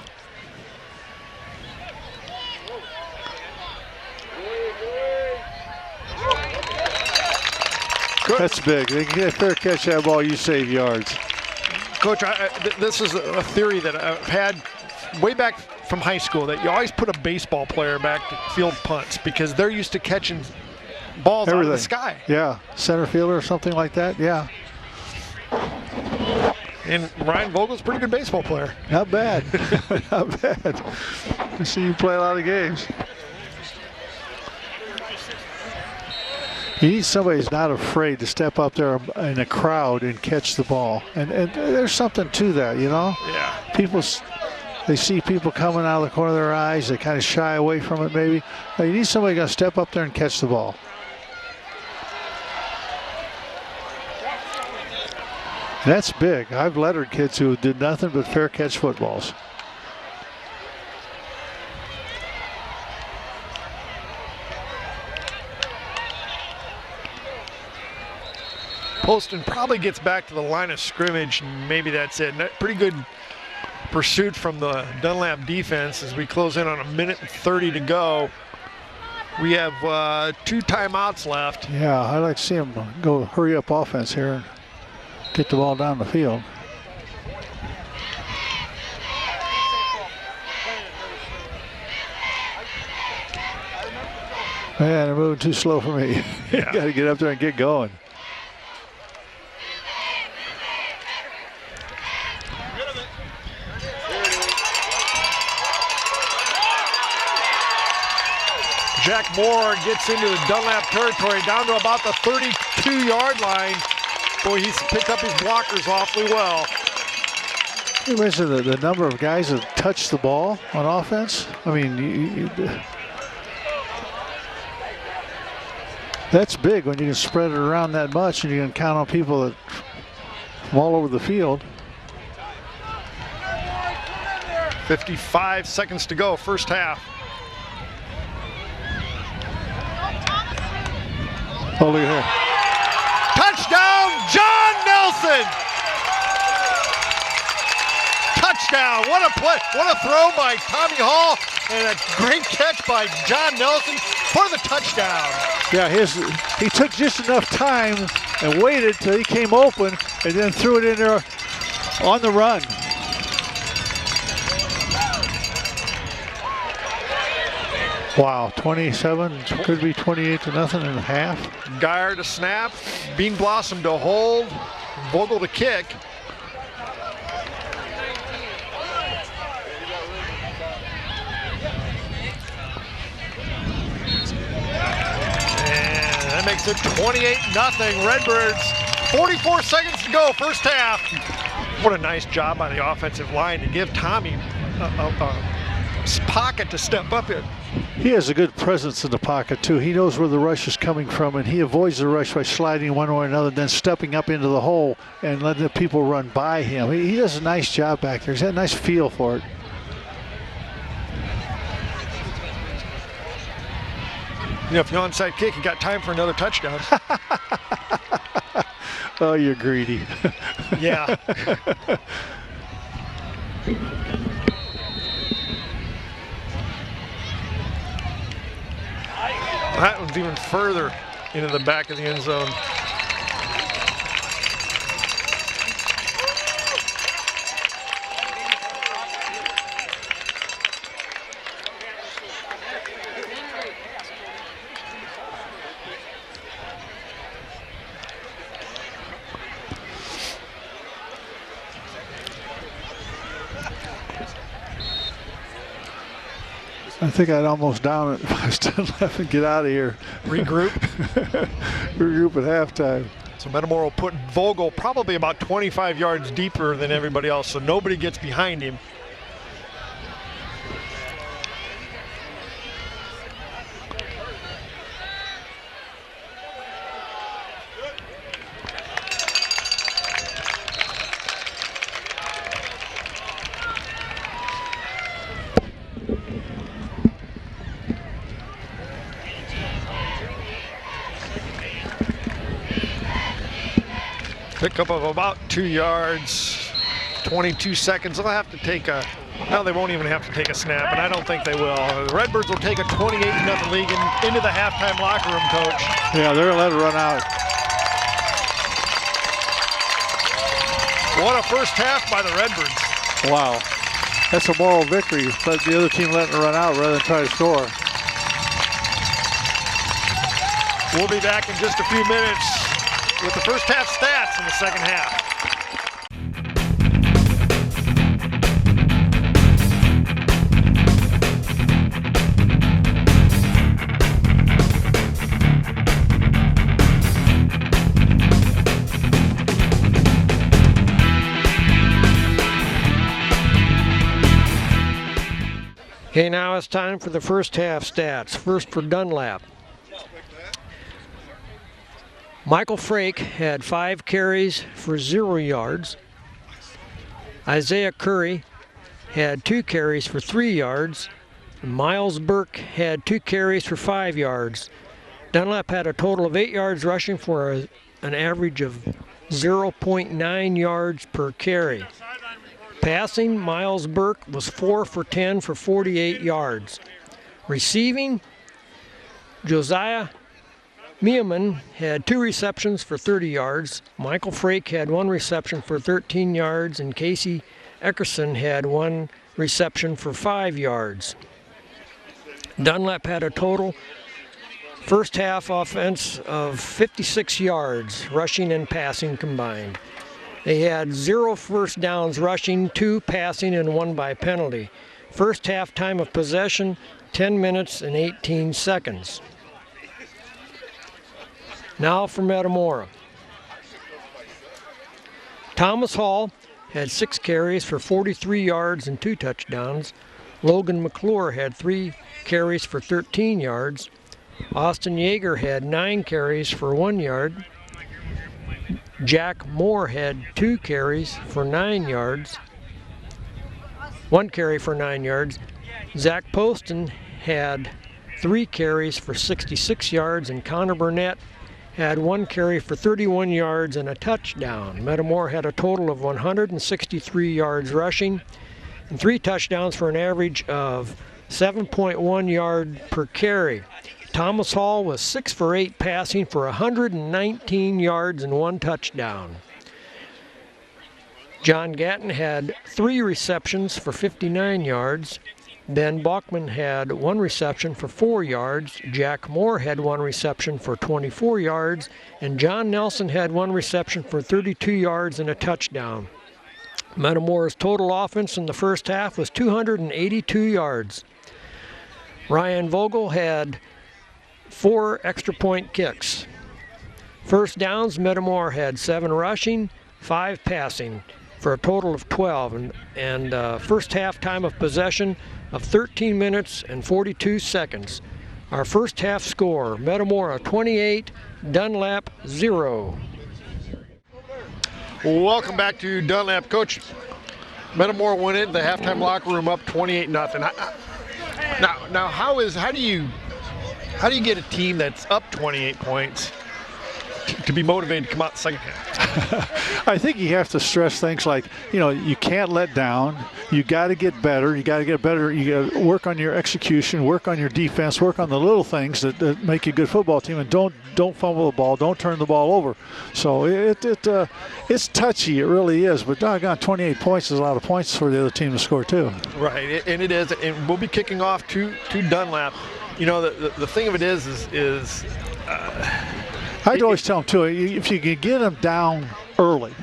That's big. They can get a fair catch that ball, you save yards. Coach, this is a theory that I've had way back from high school, that you always put a baseball player back to field punts because they're used to catching balls out of the sky. Yeah, center fielder or something like that, yeah. And Ryan Vogel's a pretty good baseball player. Not bad, not bad. I see you play a lot of games. You need somebody who's not afraid to step up there in a crowd and catch the ball. And there's something to that, you know? Yeah. They see people coming out of the corner of their eyes. They kind of shy away from it maybe. Now, you need somebody who's going to step up there and catch the ball. And that's big. I've lettered kids who did nothing but fair catch footballs. Poston probably gets back to the line of scrimmage, and maybe that's it. Pretty good pursuit from the Dunlap defense as we close in on 1:30 to go. We have 2 timeouts left. Yeah, I'd like to see him go hurry up offense here and get the ball down the field. Man, they're moving too slow for me. You got to get up there and get going. Jack Moore gets into the Dunlap territory down to about the 32-yard line. Boy, he's picked up his blockers awfully well. Can you imagine the number of guys that touch the ball on offense? I mean, that's big when you can spread it around that much and you can count on people that from all over the field. 55 seconds to go, first half. Oh, look at here. Touchdown, John Nelson! Touchdown, what a play, what a throw by Tommy Hall, and a great catch by John Nelson for the touchdown. Yeah, he took just enough time and waited till he came open and then threw it in there on the run. Wow, 27, could be 28-0 in half. Geyer to snap, Bean Blossom to hold, Vogel to kick. And that makes it 28-0. Redbirds, 44 seconds to go, first half. What a nice job by the offensive line to give Tommy a pocket to step up in. He has a good presence in the pocket too. He knows where the rush is coming from, and he avoids the rush by sliding one way or another, then stepping up into the hole and letting the people run by him. He does a nice job back there. He's got a nice feel for it. You know, if you're onside kick, you got time for another touchdown. Oh, you're greedy. Yeah. That one's even further into the back of the end zone. I think I'd almost down it if I stood left and get out of here. Regroup. Regroup at halftime. So Metamora will put Vogel probably about 25 yards deeper than everybody else, so nobody gets behind him. Pickup of about 2 yards, 22 seconds. They'll have to take a, no, they won't even have to take a snap, and I don't think they will. The Redbirds will take a 28-0 lead into the halftime locker room, Coach. Yeah, they're gonna let it run out. What a first half by the Redbirds. Wow, that's a moral victory. Let the other team letting it run out rather than try to score. We'll be back in just a few minutes with the first half stats in the second half. Okay, now it's time for the first half stats. First for Dunlap. Michael Frake had 5 carries for 0 yards. Isaiah Curry had 2 carries for 3 yards. Miles Burke had 2 carries for 5 yards. Dunlap had a total of 8 yards rushing for an average of 0.9 yards per carry. Passing, Miles Burke was 4 for 10 for 48 yards. Receiving, Josiah Meeman had 2 receptions for 30 yards. Michael Frake had 1 reception for 13 yards, and Casey Eckerson had 1 reception for 5 yards. Dunlap had a total first half offense of 56 yards, rushing and passing combined. They had 0 first downs rushing, 2 passing, and 1 by penalty. First half time of possession, 10 minutes and 18 seconds. Now for Metamora. Thomas Hall had 6 carries for 43 yards and 2 touchdowns. Logan McClure had 3 carries for 13 yards. Austin Yeager had 9 carries for 1 yard. Jack Moore had 2 carries for 9 yards. 1 carry for 9 yards. Zach Poston had 3 carries for 66 yards, and Connor Burnett had 1 carry for 31 yards and a touchdown. Metamora had a total of 163 yards rushing and 3 touchdowns for an average of 7.1 yard per carry. Thomas Hall was 6 for 8 passing for 119 yards and 1 touchdown. John Gatton had 3 receptions for 59 yards. Ben Bachman had 1 reception for 4 yards. Jack Moore had 1 reception for 24 yards. And John Nelson had 1 reception for 32 yards and a touchdown. Metamora's total offense in the first half was 282 yards. Ryan Vogel had 4 extra point kicks. First downs, Metamora had 7 rushing, 5 passing, for a total of 12. And first half time of possession of 13 minutes and 42 seconds. Our first half score, Metamora 28, Dunlap 0. Welcome back to Dunlap. Coach, Metamora went into the halftime locker room up 28-0. Now how do you get a team that's up 28 points to be motivated to come out the second half? I think you have to stress things like, you can't let down. You got to get better. You got to get better. You got to work on your execution, work on your defense, work on the little things that make you a good football team, and don't fumble the ball, don't turn the ball over. So it's touchy. It really is. But doggone, 28 points is a lot of points for the other team to score too. Right, and it is. And we'll be kicking off to Dunlap. The thing of it is I'd always tell them too, if you can get them down early,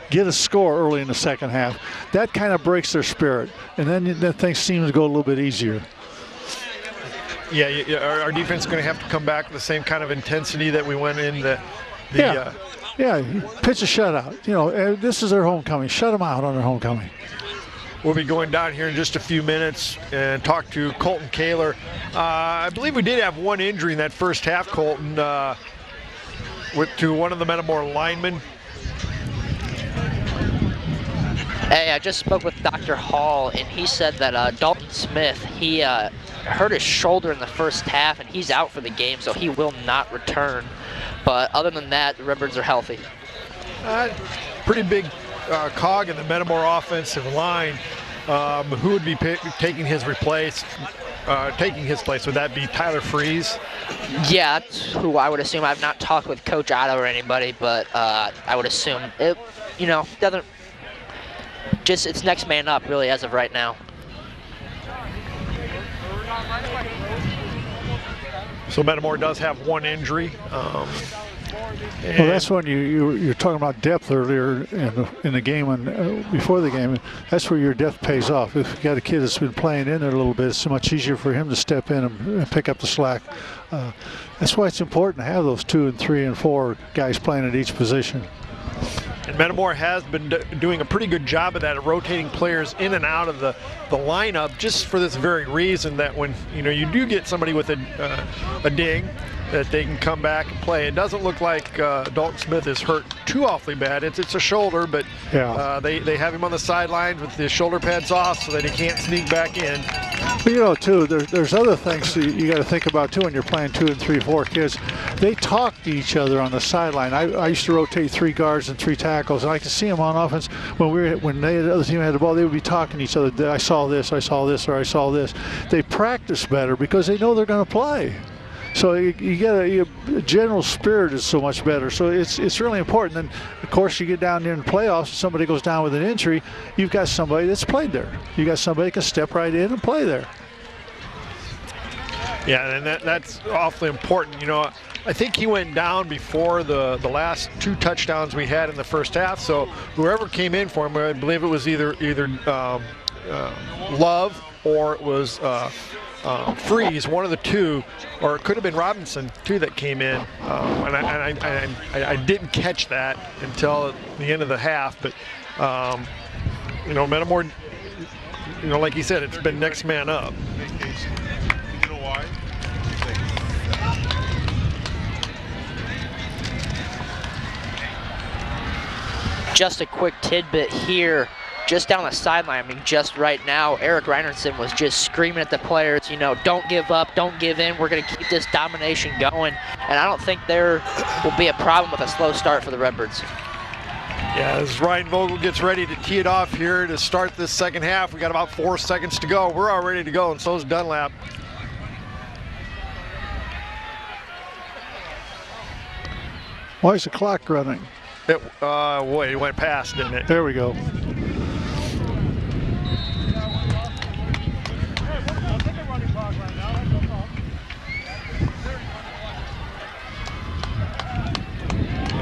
get a score early in the second half, that kind of breaks their spirit, and then things seem to go a little bit easier. Yeah, our defense is going to have to come back with the same kind of intensity that we went in Yeah, pitch a shutout. This is their homecoming. Shut them out on their homecoming. We'll be going down here in just a few minutes and talk to Colton Kaler. I believe we did have 1 injury in that first half, Colton, to one of the Metamora linemen. Hey, I just spoke with Dr. Hall, and he said that Dalton Smith, he hurt his shoulder in the first half, and he's out for the game, so he will not return. But other than that, the Redbirds are healthy. Pretty big cog in the Metamora offensive line. Who would be taking his place? Would that be Tyler Freeze? Yeah, that's who I would assume. I've not talked with Coach Otto or anybody, but I would assume it. Doesn't. Just it's next man up, really, as of right now. So Metamora does have 1 injury. Well, that's when you're talking about depth earlier in the game and before the game. That's where your depth pays off. If you got a kid that's been playing in there a little bit, it's so much easier for him to step in and pick up the slack. That's why it's important to have those 2 and 3 and 4 guys playing at each position. And Metamora has been doing a pretty good job of that, of rotating players in and out of the lineup, just for this very reason, that when you do get somebody with a ding, that they can come back and play. It doesn't look like Dalton Smith is hurt too awfully bad. It's a shoulder, but they have him on the sidelines with the shoulder pads off so that he can't sneak back in. But too, there's other things you got to think about too when you're playing 2 and 3, 4 kids. They talk to each other on the sideline. I used to rotate 3 guards and 3 tackles, and I could see them on offense when the other team had the ball. They would be talking to each other. I saw this, or I saw this. They practice better because they know they're going to play. So you get a general spirit is so much better. So it's really important. And of course, you get down there in the playoffs, somebody goes down with an injury, you've got somebody that's played there. You got somebody that can step right in and play there. Yeah, and that's awfully important. You know, I think he went down before the last 2 touchdowns we had in the first half. So whoever came in for him, I believe it was either Love or it was Freeze, one of the two, or it could have been Robinson too that came in. And I didn't catch that until the end of the half. But you know, Metamora, you know, like he said, it's been next man up. Just a quick tidbit here, just down the sideline, I mean, just right now, Eric Reinertsen was just screaming at the players, you know, don't give up, don't give in, we're going to keep this domination going. And I don't think there will be a problem with a slow start for the Redbirds. Yeah, as Ryan Vogel gets ready to tee it off here to start this second half, we got about 4 seconds to go. We're all ready to go, and so is Dunlap. Why is the clock running? Boy, it went past, didn't it? There we go.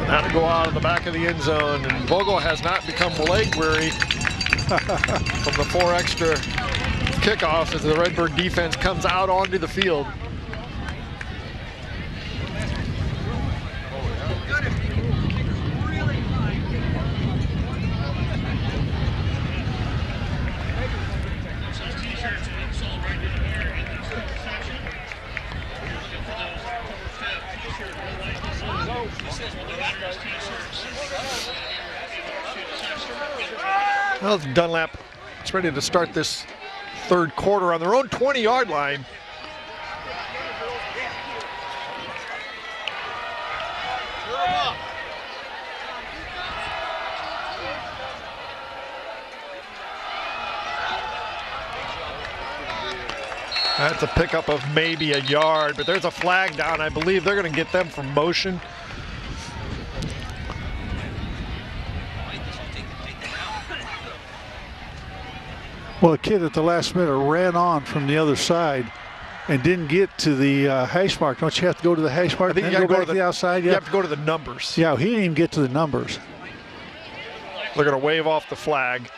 Now to go out of the back of the end zone, and Vogel has not become leg weary from the 4 extra kickoffs as the Redbird defense comes out onto the field. Well, Dunlap is ready to start this third quarter on their own 20-yard line. That's a pickup of maybe a yard, but there's a flag down. I believe they're going to get them from motion. Well, the kid at the last minute ran on from the other side and didn't get to the hash mark. Don't you have to go to the hash mark I think and you then got go to back to the outside? You Yeah. have to go to the numbers. Yeah, he didn't even get to the numbers. They're going to wave off the flag.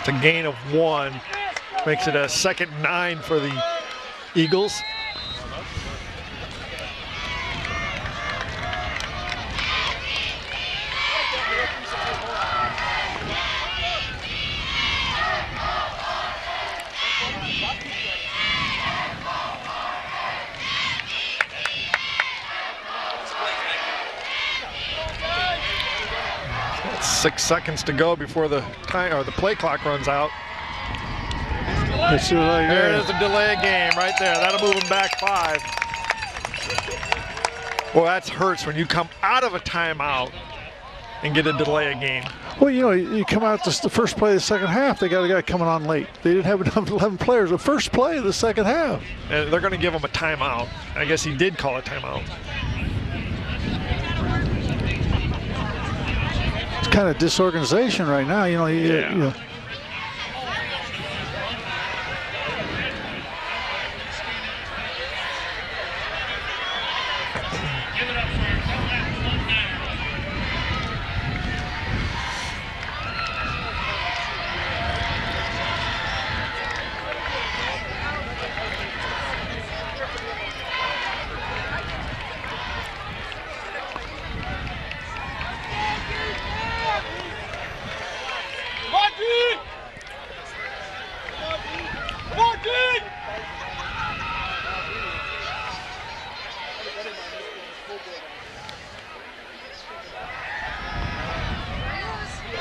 It's a gain of 1. Makes it a 2nd and 9 for the Eagles. It's 6 seconds to go before the time or the play clock runs out. There it is, a delay of game right there. That'll move them back 5. Well, that hurts when you come out of a timeout and get a delay of game. Well, you know, you come out the first play of the second half, they got a guy coming on late. They didn't have enough 11 players the first play of the second half. And they're going to give him a timeout. I guess he did call a timeout. It's kind of disorganization right now, you know. Yeah. You know.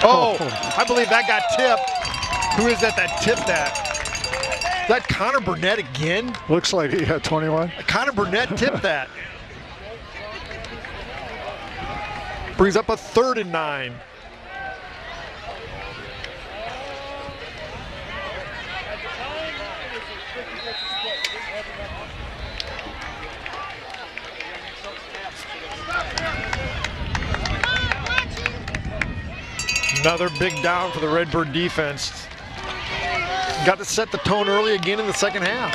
Oh, I believe that got tipped. Who is that tipped that? Is that Connor Burnett again? Looks like he had 21. Connor Burnett tipped that. Brings up a 3rd and 9. Another big down for the Redbird defense. Got to set the tone early again in the second half.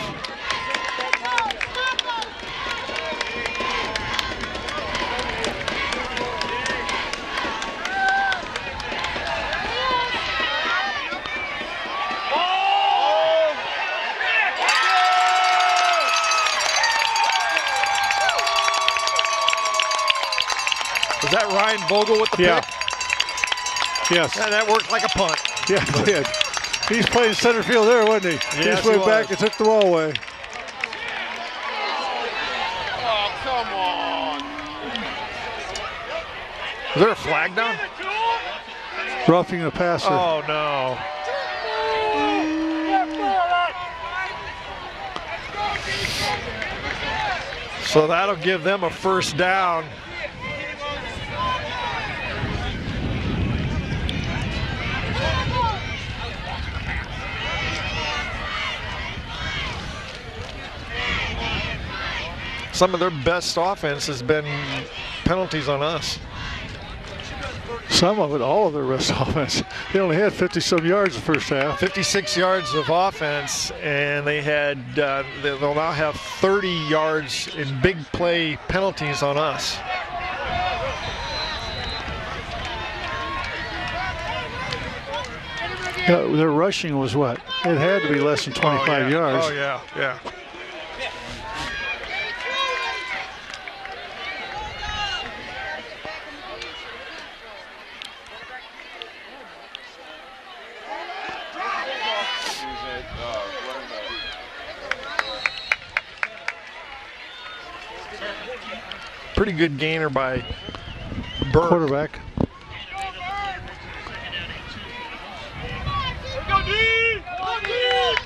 Was that Ryan Vogel with the pick? Yes. And that worked like a punt. Yeah, it did. He's playing center field there, wasn't he? Yes, he just went back and took the ball away. Oh, come on. Is there a flag down? Roughing the passer. Oh, no. So that'll give them a first down. Some of their best offense has been penalties on us. Some of it, all of their rest offense. They only had 50-some yards the first half. 56 yards of offense, and they had, they'll now have 30 yards in big play penalties on us. Yeah, their rushing was what? It had to be less than 25 yards. Oh, yeah, yeah. Pretty good gainer by Burke. Quarterback. Go deep! Go deep!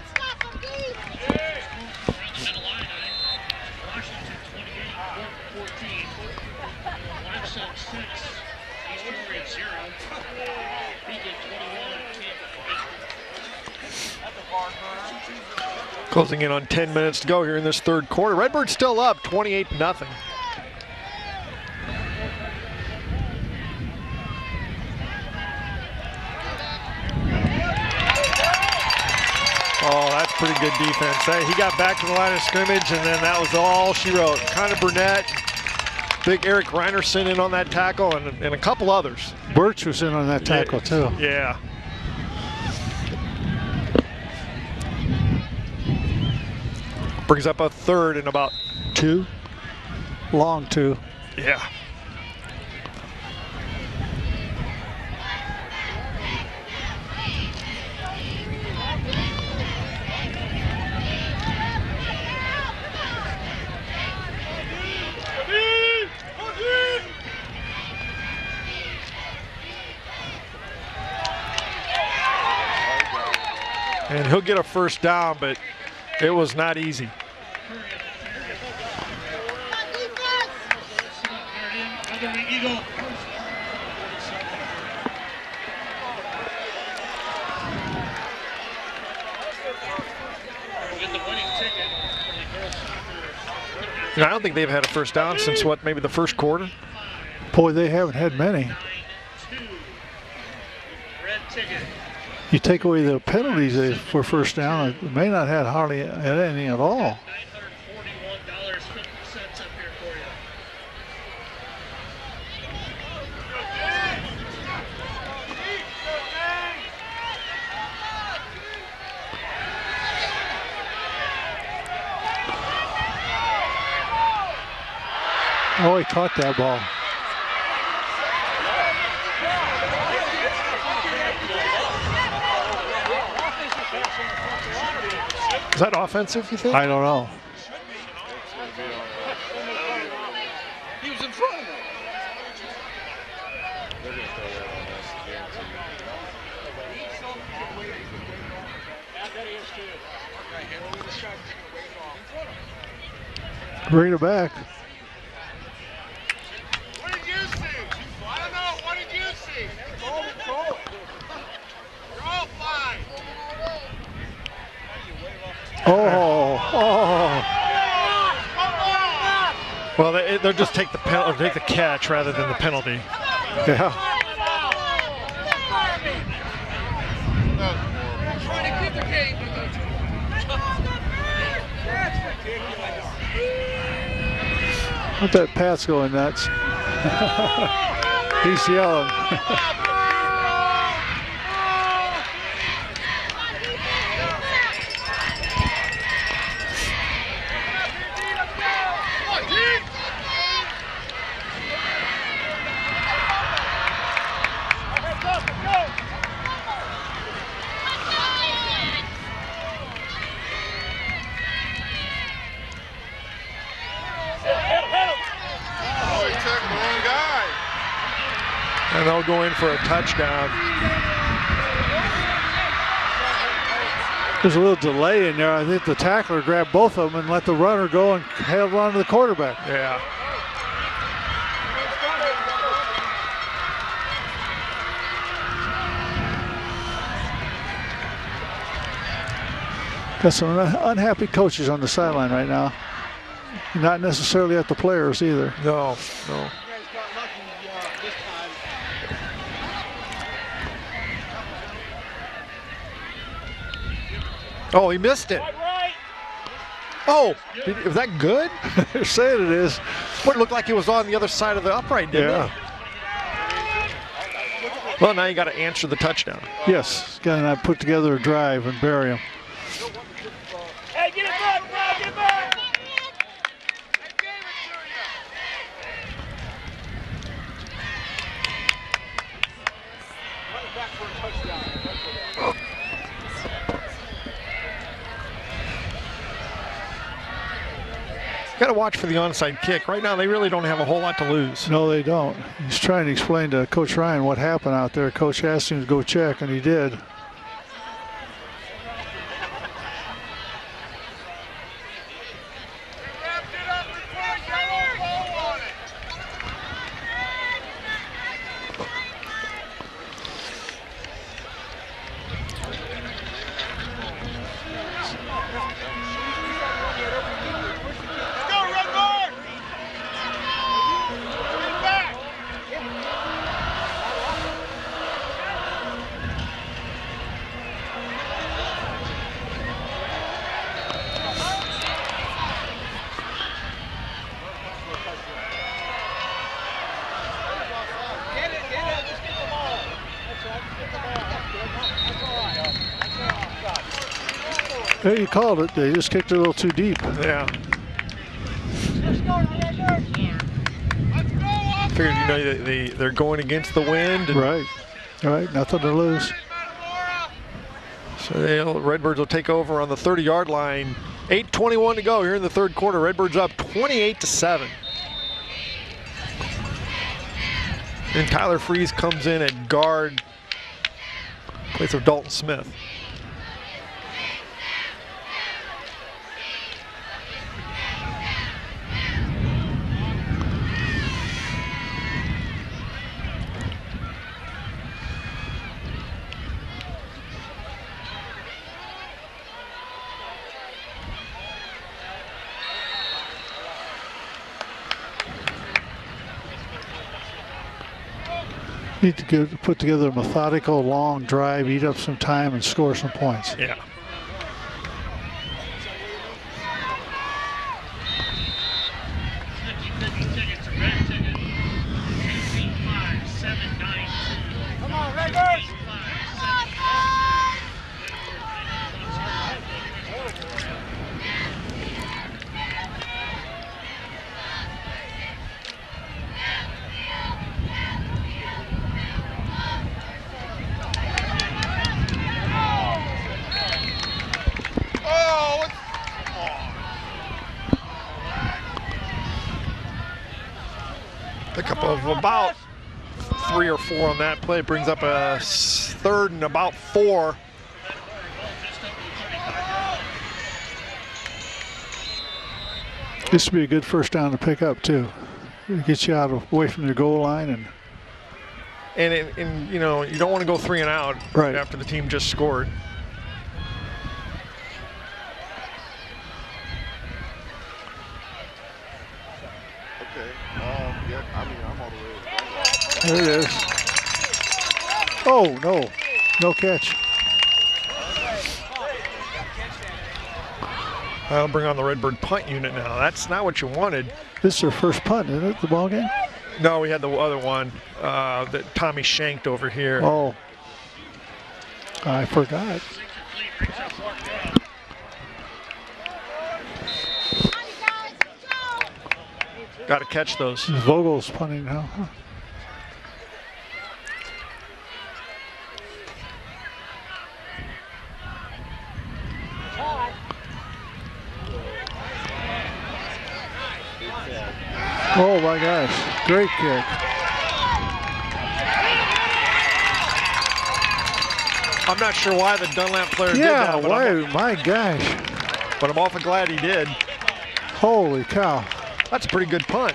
Closing in on 10 minutes to go here in this third quarter. Redbird's still up 28-0. Oh, that's pretty good defense. He got back to the line of scrimmage, and then that was all she wrote. Connor Burnett, big Eric Reinerson in on that tackle, and a couple others. Birch was in on that tackle, too. Yeah. Brings up a third and about 2. Long 2. Yeah. And he'll get a first down, but it was not easy. I don't think they've had a first down since what, maybe the first quarter? Boy, they haven't had many. You take away the penalties for first down, it may not have hardly anything at all. Oh, he caught that ball. Is that offensive, you think? I don't know. He was in front of him. Bring it back. What did you see? I don't know. What did you see? You're all fine. Well, they'll just take the catch rather than the penalty. Yeah. I bet Pat's going nuts. He's yelling. And they'll go in for a touchdown. There's a little delay in there. I think the tackler grabbed both of them and let the runner go and held on to the quarterback. Yeah. Got some unhappy coaches on the sideline right now. Not necessarily at the players either. No, no. Oh, he missed it. Oh, was that good? They're saying it is. What, it looked like it was on the other side of the upright, didn't it? Well, now you got to answer the touchdown. Yes, got to put together a drive and bury him. Hey, get it back, bro, get back! Got to watch for the onside kick. Right now, they really don't have a whole lot to lose. No, they don't. He's trying to explain to Coach Ryan what happened out there. Coach asked him to go check, and he did. There, you called it. They just kicked it a little too deep. Yeah. Figured, you know, they're going against the wind. And Right. Right. Nothing to lose. so Redbirds will take over on the 30-yard line. 8:21 to go here in the third quarter. Redbirds up 28-7. And Tyler Freeze comes in at guard, place of Dalton Smith. Need to put together a methodical, long drive, eat up some time, and score some points. Yeah. Come on, Redbird! Pickup of about 3 or 4 on that play. Brings up a third and about 4. This would be a good first down to pick up too. It gets you out away from your goal line And you know, you don't want to go 3 and out Right. after the team just scored. There it is. Oh, no. No catch. I'll bring on the Redbird punt unit now. That's not what you wanted. This is their first punt, isn't it, the ball game? No, we had the other one that Tommy shanked over here. Oh, I forgot. Got to catch those. Vogel's punting now. Huh? Oh my gosh, great kick. I'm not sure why the Dunlap player did Yeah, that. But why? My gosh. But I'm awful glad he did. Holy cow. That's a pretty good punt.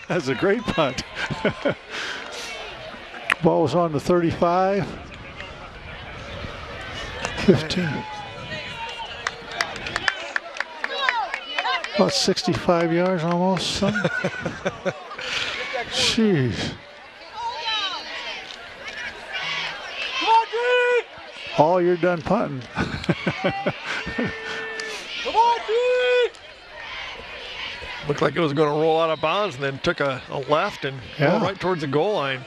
That's a great punt. Ball was on the 35. 15. About 65 yards almost. Something. Jeez. Oh, you're done punting. Looked like it was going to roll out of bounds and then took a left and rolled right towards the goal line.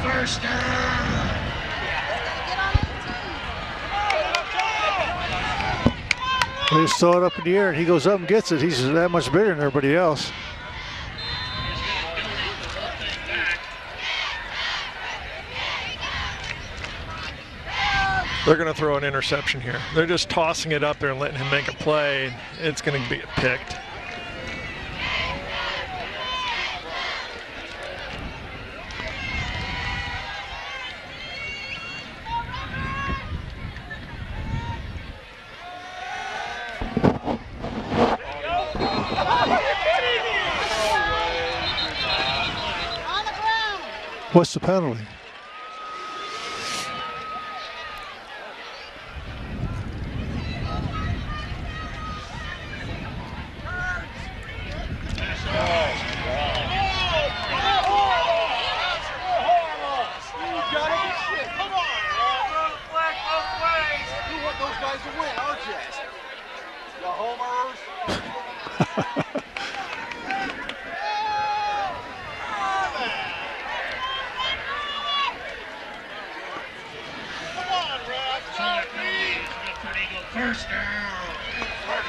First down. They just throw it up in the air and he goes up and gets it. He's that much bigger than everybody else. They're going to throw an interception here. They're just tossing it up there and letting him make a play. It's going to be picked. What's the penalty?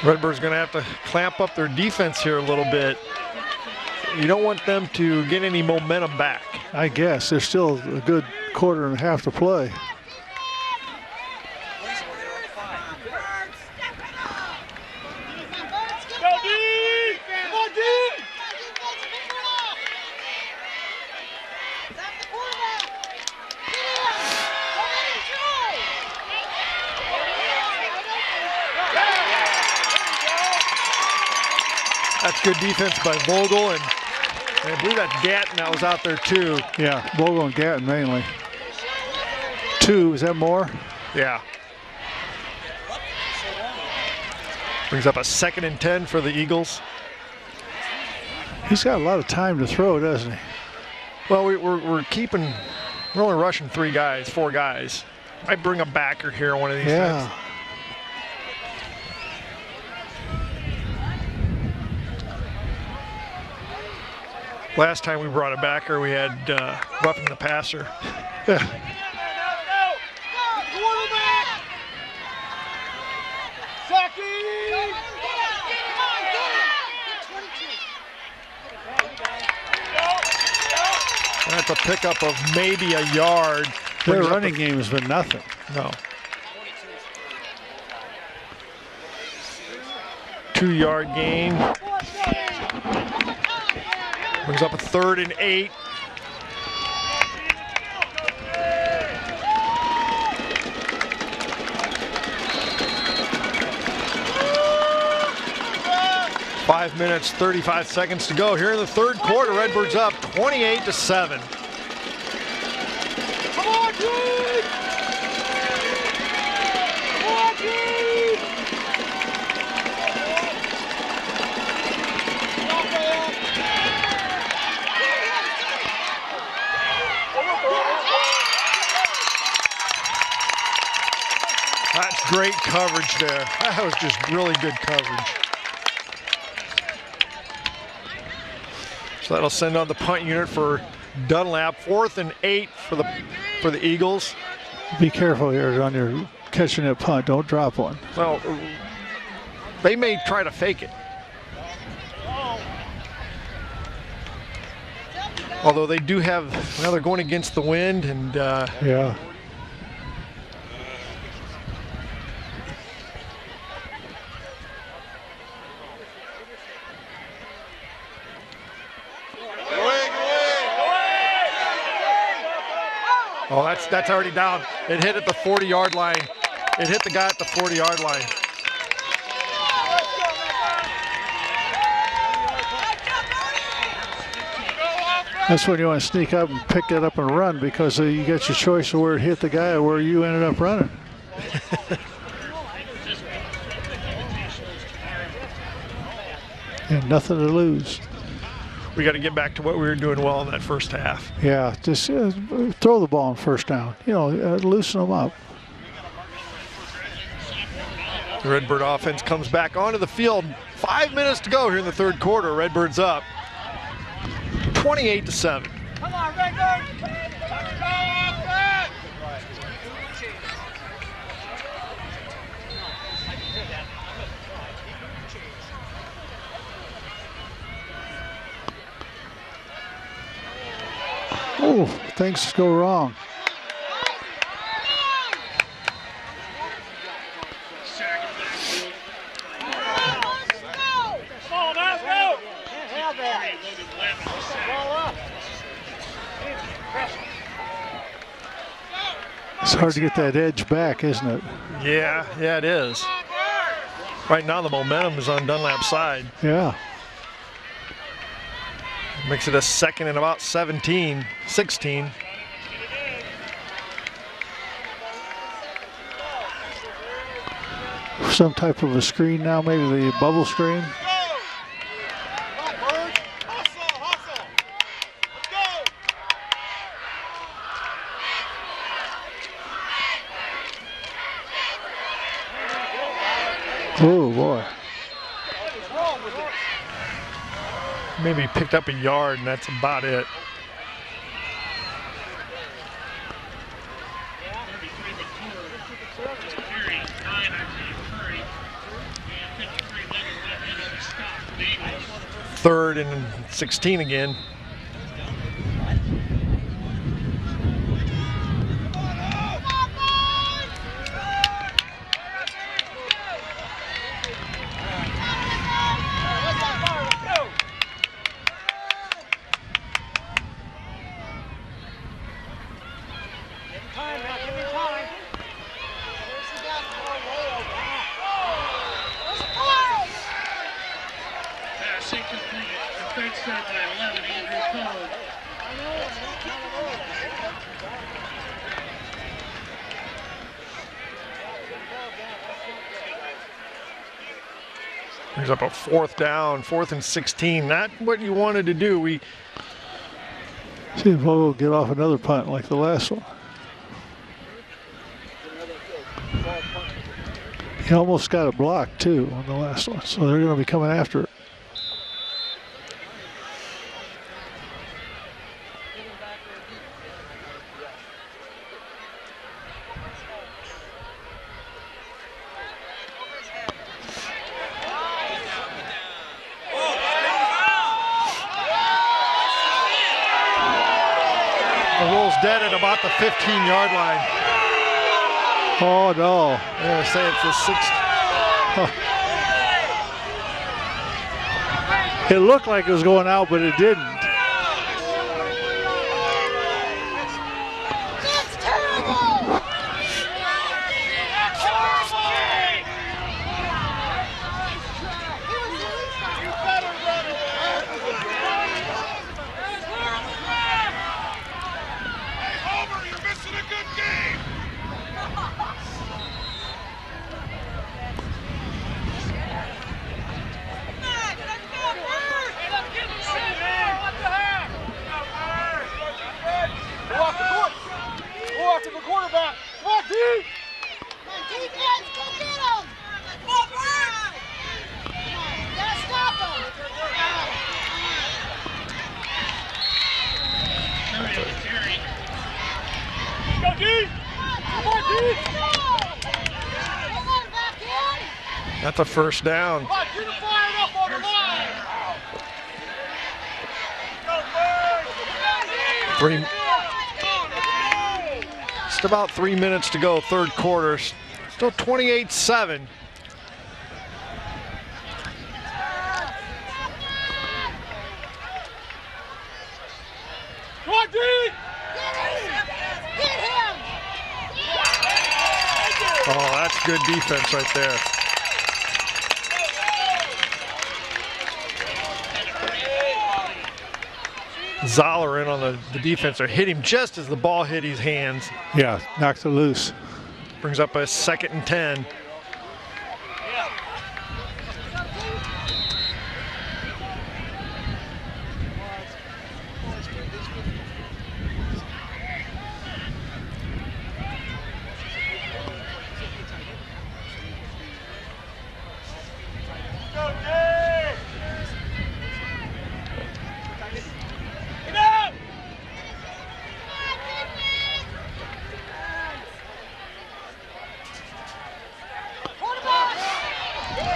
Redbird's going to have to clamp up their defense here a little bit. You don't want them to get any momentum back. I guess there's still a good quarter and a half to play. That's good defense by Vogel, and I believe that Gatton that was out there too. Yeah, Vogel and Gatton mainly. 2, is that more? Yeah. Brings up a 2nd and 10 for the Eagles. He's got a lot of time to throw, doesn't he? Well, we're only rushing 4 guys. I bring a backer here one of these times. Last time we brought a backer, we had roughing the passer. That's a pickup of maybe a yard. Their running game has been nothing. No. 2-yard gain. Brings up a 3rd and 8. 5 minutes, 35 seconds to go here in the third quarter. Redbirds up 28-7. Come on, dude! Come on, dude! That's great coverage there. That was just really good coverage. So that'll send on the punt unit for Dunlap. 4th and 8 for the Eagles. Be careful here on your catching that punt. Don't drop one. Well, they may try to fake it. Although they do have, now they're going against the wind and yeah. oh, that's already down. It hit at the 40-yard line. It hit the guy at the 40-yard line. That's when you want to sneak up and pick it up and run, because you get your choice of where it hit the guy or where you ended up running. And nothing to lose. We got to get back to what we were doing well in that first half. Yeah, just throw the ball on first down. You know, loosen them up. The Redbird offense comes back onto the field. 5 minutes to go here in the third quarter. Redbirds up 28-7. Come on, Redbird! Let's go, offense! Oh, things go wrong. It's hard to get that edge back, isn't it? Yeah, it is. Right now the momentum is on Dunlap's side. Yeah. Makes it a 2nd and about 16. Some type of a screen now, maybe the bubble screen. Oh boy. Maybe picked up a yard and that's about it. Third and 16 again. Brings up a 4th down, 4th and 16. Not what you wanted to do. See if we'll get off another punt like the last one. He almost got it blocked too on the last one, so they're going to be coming after it. Dead at about the 15-yard line. Oh no. I'm going to say it's the 6th. It looked like it was going out, but it didn't. That's terrible! That's a first down. Just about 3 minutes to go, third quarter. Still 28-7. Oh, that's good defense right there. Zoller in on the defense. Or hit him just as the ball hit his hands. Yeah, knocked it loose. Brings up a 2nd and 10.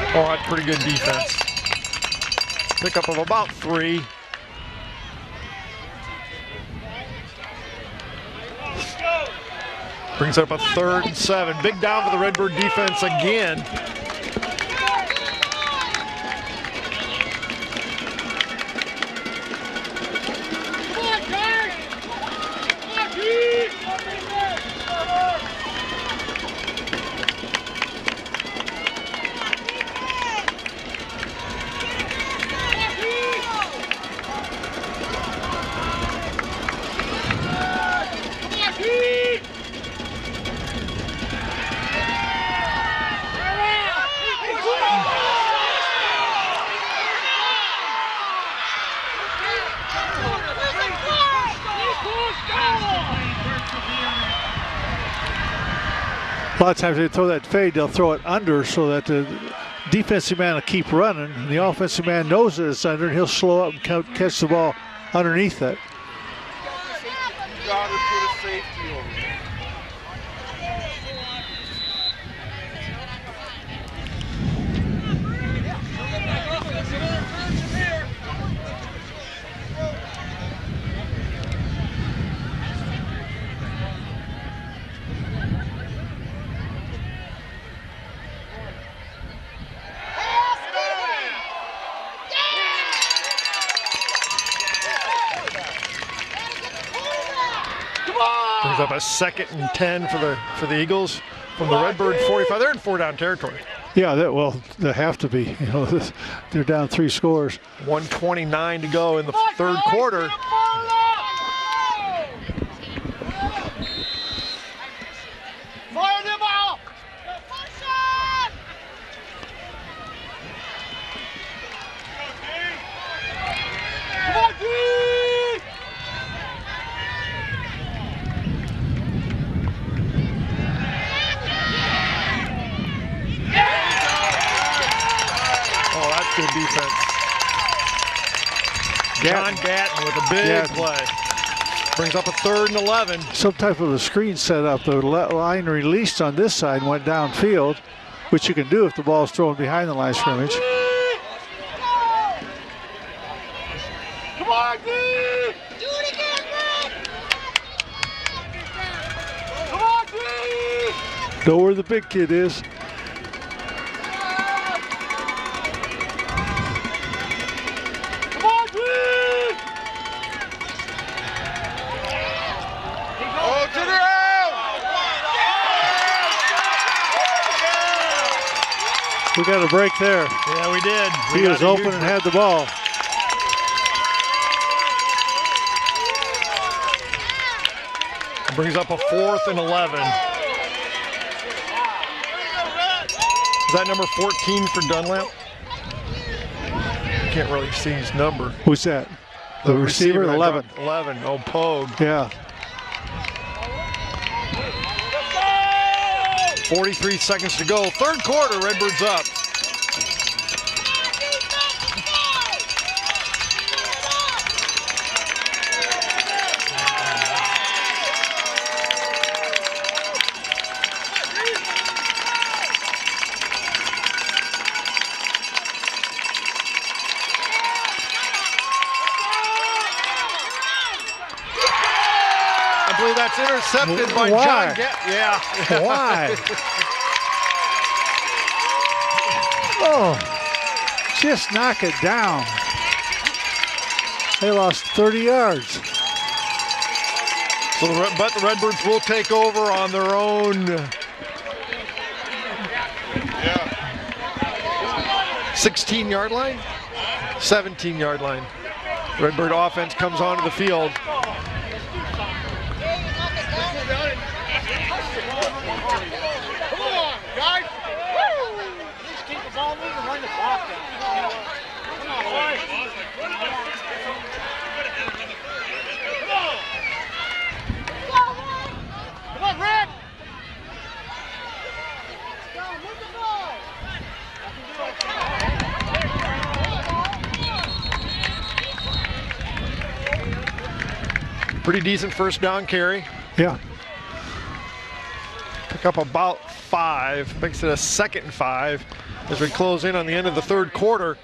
Oh, that's pretty good defense. Pickup of about 3. Brings up a 3rd and 7. Big down for the Redbird defense again. A lot of times they throw that fade, they'll throw it under so that the defensive man will keep running. And the offensive man knows that it's under, and he'll slow up and catch the ball underneath that. Brings up a 2nd and 10 for the Eagles from the Redbird 45. They're in 4-down territory. Yeah, they have to be. You know, they're down 3 scores. 1:29 to go in the third quarter. Good defense. John Gatton with a big play. Brings up a 3rd and 11. Some type of a screen set up. The line released on this side and went downfield, which you can do if the ball is thrown behind the line of scrimmage. Come on, D! Do it again, man! Come on, D! Know where the big kid is. We got a break there. Yeah, we did. He was open and had the ball. Brings up a 4th and 11. Is that number 14 for Dunlap? Can't really see his number. Who's that? The receiver, 11. 11. Oh, Pogue. Yeah. 43 seconds to go. Third quarter, Redbirds up. that's intercepted by Why? John. Yeah. Why? Oh, just knock it down. They lost 30 yards. So, but the Redbirds will take over on their own 16-yard line, 17-yard line. Redbird offense comes onto the field. Come on, guys. Just keep the ball moving and run the clock down. Come on, boys. Come on, Red. Move the ball. Pretty decent first down carry. Yeah. Pick up about 5, makes it a 2nd and 5 as we close in on the end of the third quarter.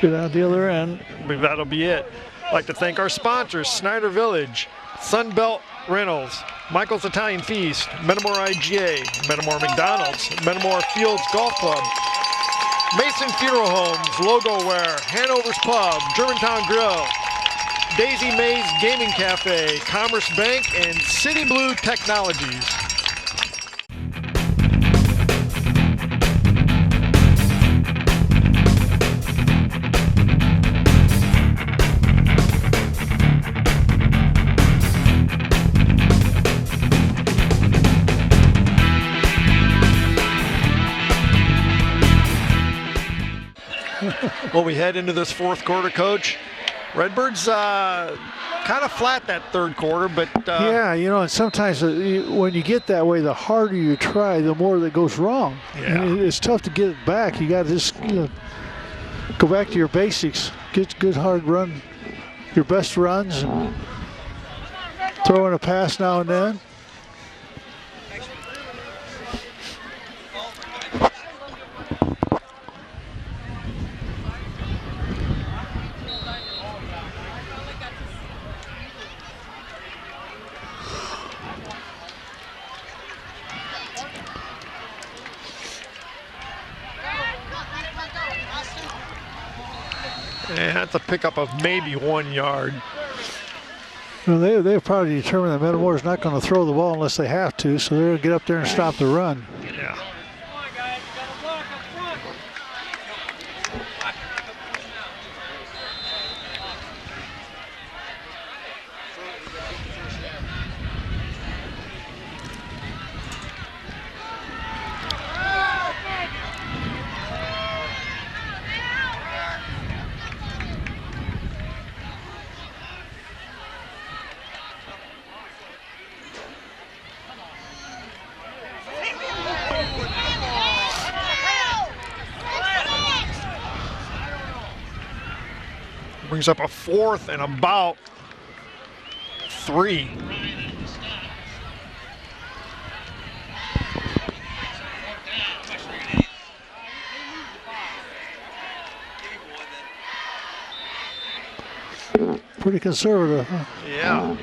Get out the other end. I believe that'll be it. I'd like to thank our sponsors, Snyder Village, Sunbelt Rentals, Michael's Italian Feast, Metamora IGA, Metamora McDonald's, Metamora Fields Golf Club, Mason Funeral Homes, Logo Wear, Hanover's Pub, Germantown Grill, Daisy Mays Gaming Cafe, Commerce Bank, and City Blue Technologies. Well, we head into this fourth quarter, Coach. Redbirds kind of flat that third quarter, but yeah, you know, and sometimes when you get that way, the harder you try, the more that goes wrong. Yeah. And it's tough to get it back. You got to just go back to your basics. Get good hard run, your best runs, and throw in a pass now and then. and that's a pickup of maybe 1 yard. Well, they've probably determined that Metamora's not going to throw the ball unless they have to, so they're going to get up there and stop the run. Yeah. Brings up a 4th and about 3. Pretty conservative, huh? Yeah.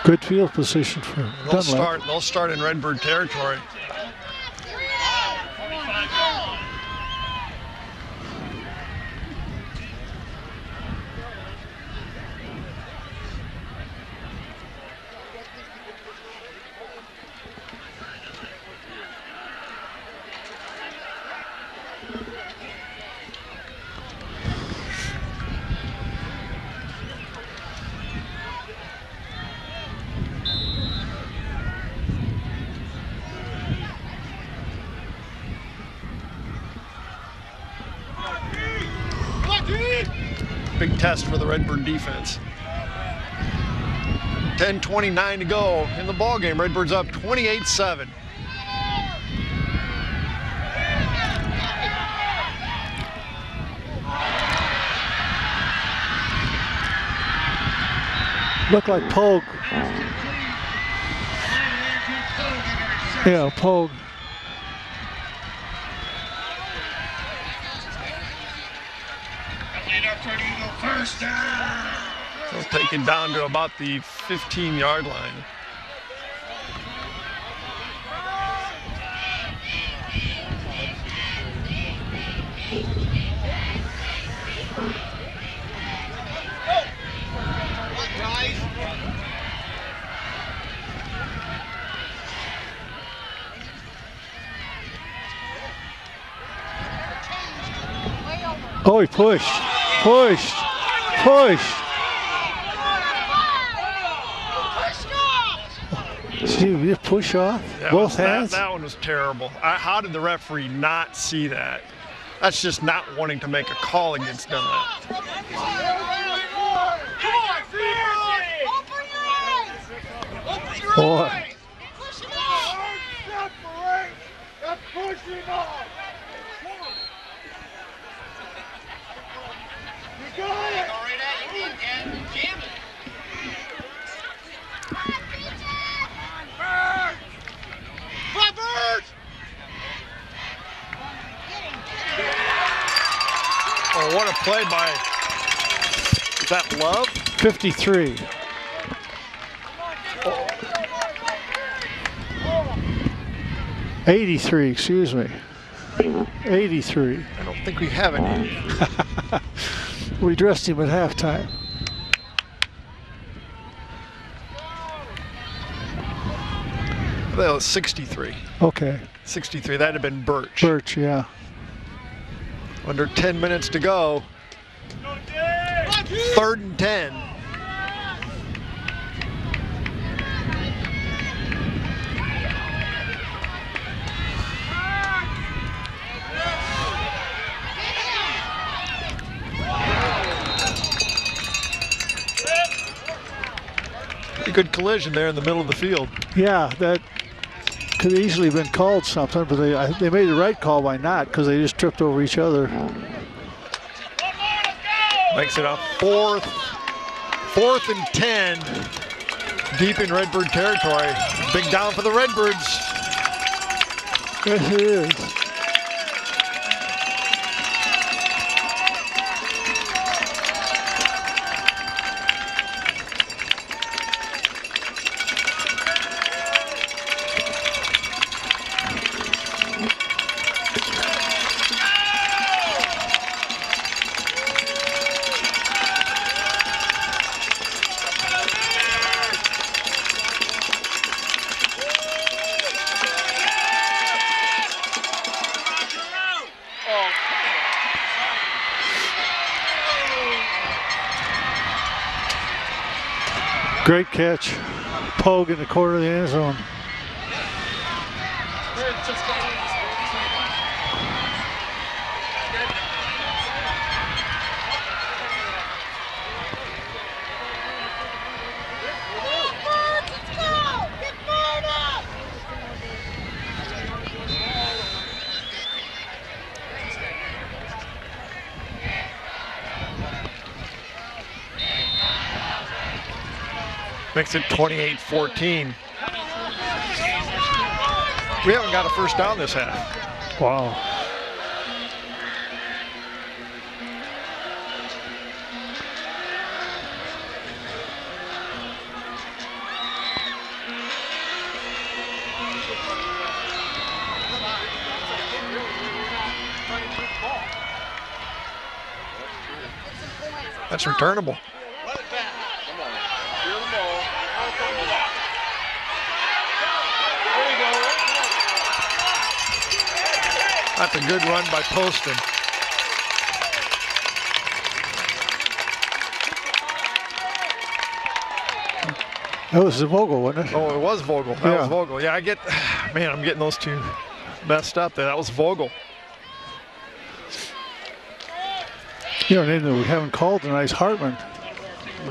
Good field position for Dunlap. They'll start in Redbird territory. Big test for the Redbird defense. 10:29 to go in the ball game. Redbirds up 28-7. Looked like Pogue. Yeah, Pogue. So taken down to about the 15-yard line. Oh, he pushed. Pushed. See, we just push off both hands. That one was terrible. How did the referee not see that? That's just not wanting to make a call against Dunlap. Boy. Oh, what a play by, is that Love? 53. Oh. 83, excuse me. 83. I don't think we have any. We dressed him at halftime. That was 63. Okay. 63, that'd have been Birch. Birch, yeah. Under 10 minutes to go. 3rd and 10. Pretty good collision there in the middle of the field. Yeah, that could easily have been called something, but they made the right call by not, because they just tripped over each other. Makes it a 4th and 10. Deep in Redbird territory. Big down for the Redbirds. Yes, it is. Great catch. Pogue in the corner of the end zone. Makes it 28-14. We haven't got a first down this half. Wow. That's returnable. That's a good run by Poston. That was Vogel, wasn't it? Oh, it was Vogel. That was Vogel. Yeah, man, I'm getting those two messed up there. That was Vogel. You know, a name that we haven't called tonight is Hartman.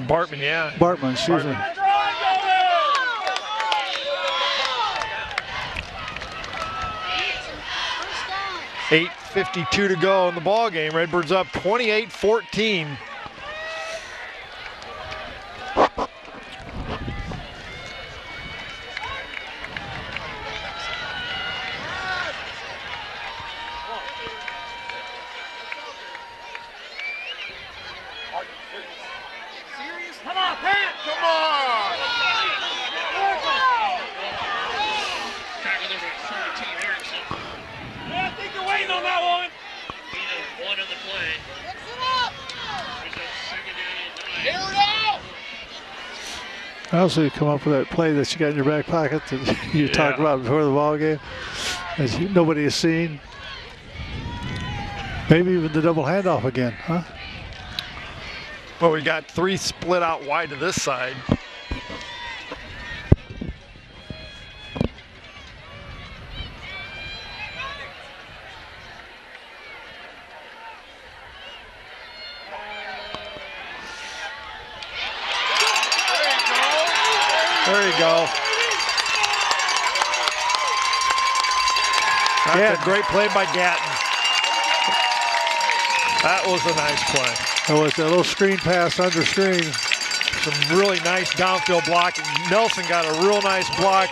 Bartman, yeah. Bartman, excuse me. 8:52 to go in the ball game. Redbirds up 28-14. Also, you come up with that play that you got in your back pocket that you talked about before the ball game, that nobody has seen. Maybe even the double handoff again, huh? Well, we got 3 split out wide to this side. There you go. That's a great play by Gatton. That was a nice play. That was a little screen pass under screen. Some really nice downfield blocking. Nelson got a real nice block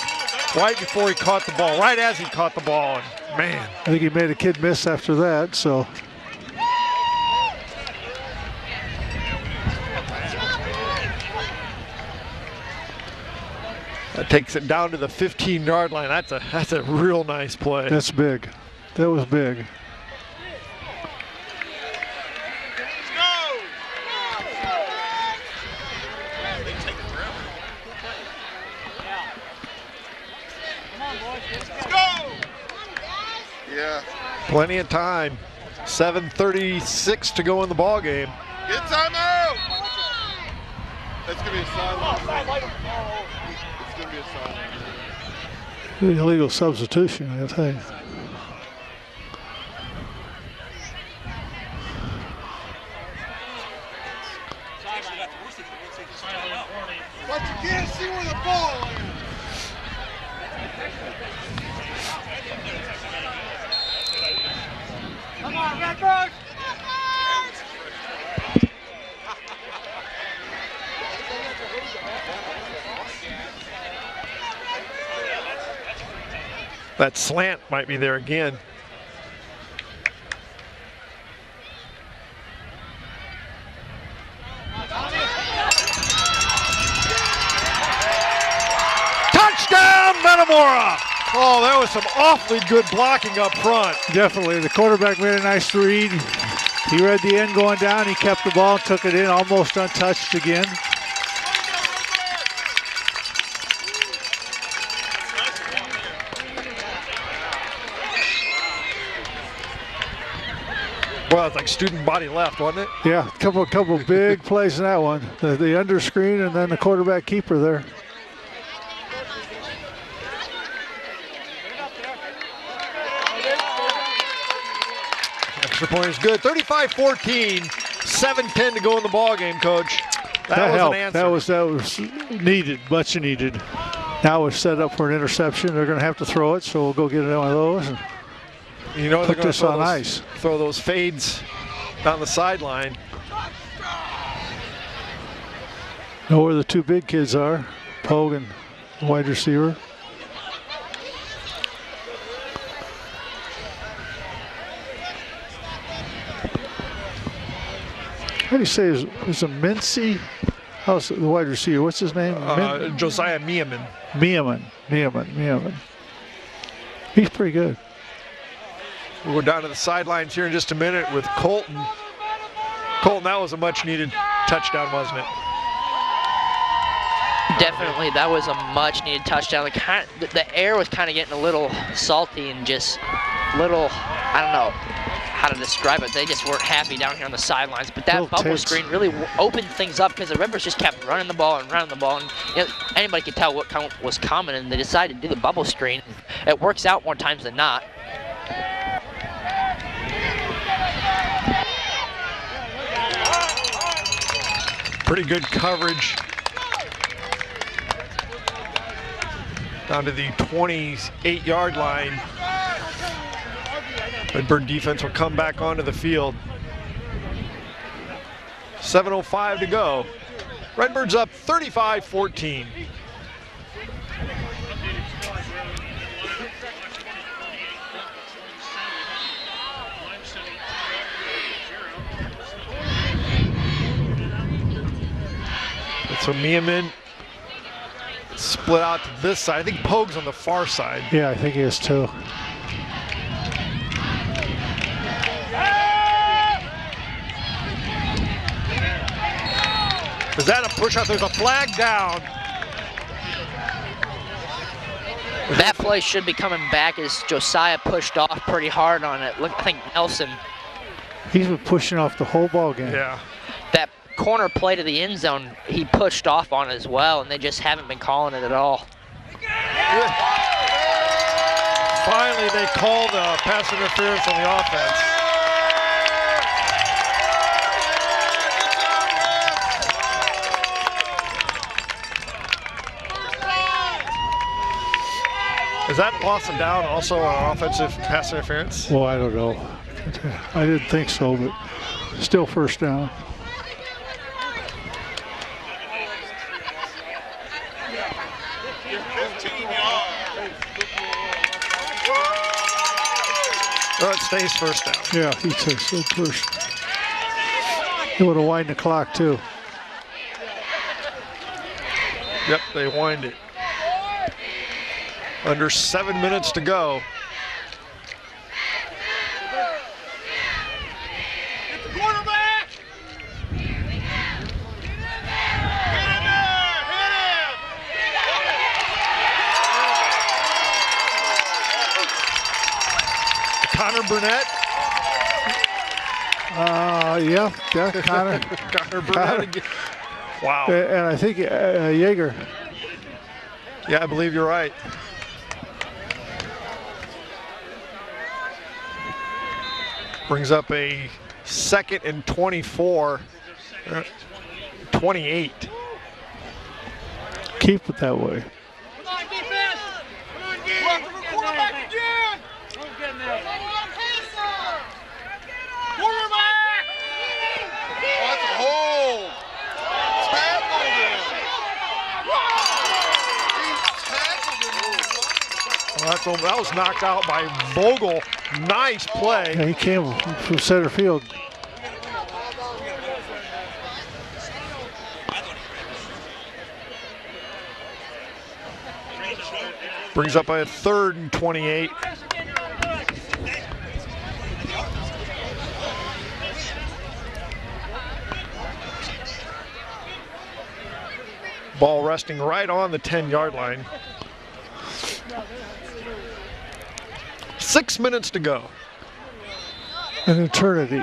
right before he caught the ball, right as he caught the ball. And man, I think he made a kid miss after that, so. that takes it down to the 15-yard line. That's a real nice play. That's big. That was big. Yeah. Plenty of time. 7:36 to go in the ball game. Get time out. That's gonna be a sideline. It's gonna be a sideline. Illegal substitution, I think. But you can't see where the ball is. Come on, Redbird! That slant might be there again. Touchdown, Metamora! Oh, that was some awfully good blocking up front. Definitely. The quarterback made a nice read. He read the end going down. He kept the ball, took it in, almost untouched again. Well, it's like student body left, wasn't it? Yeah, a couple big plays in that one. The under screen and then the quarterback keeper there. Extra point is good. 35-14, 7:10 to go in the ball game, Coach. That was helped. an answer. That was needed, much needed. Now we're set up for an interception. They're going to have to throw it, so we'll go get one of those and You know they're put going this to on ice. throw those fades down the sideline. Know where the 2 big kids are, Pogue and the wide receiver. How do you say is a Mincy? How's the wide receiver? What's his name? Josiah Meeman. Meeman. He's pretty good. We'll go down to the sidelines here in just a minute with Colton. Colton, that was a much needed touchdown, wasn't it? Definitely, that was a much needed touchdown. The air was kind of getting a little salty and just little, I don't know how to describe it. They just weren't happy down here on the sidelines. But that bubble screen really opened things up because the Redbirds just kept running the ball. And you know, anybody could tell what was coming, and they decided to do the bubble screen. It works out more times than not. Pretty good coverage. Down to the 28-yard line. Redbird defense will come back onto the field. 7:05 to go. Redbirds up 35-14. So Meeman split out to this side. I think Pogue's on the far side. Yeah, I think he is too. Is that a push out? There's a flag down. That play should be coming back as Josiah pushed off pretty hard on it. Look, I think Nelson. He's been pushing off the whole ball game. Yeah. That corner play to the end zone, he pushed off on as well, and they just haven't been calling it at all. Finally, they called pass interference on the offense. Is that loss of down also an offensive pass interference? Well, I don't know. I didn't think so, but still first down. Well, it stays first down. Yeah, he takes it first. He would have widened the clock, too. Yep, they wind it. Under 7 minutes to go. Get the quarterback! Get in there! Hit him! Connor Burnett. Yeah, Connor. Connor Burnett again. Wow. And I think Yeager. Yeah, I believe you're right. Brings up a 2nd and 24. 28. Keep it that way. Come on, defense! Come on, get after the quarterback again! Don't get in there. Quarterback! Oh, that's a hold! Well, that was knocked out by Vogel. Nice play. Yeah, he came from center field. Brings up a 3rd and 28. Ball resting right on the 10-yard line. 6 minutes to go. An eternity.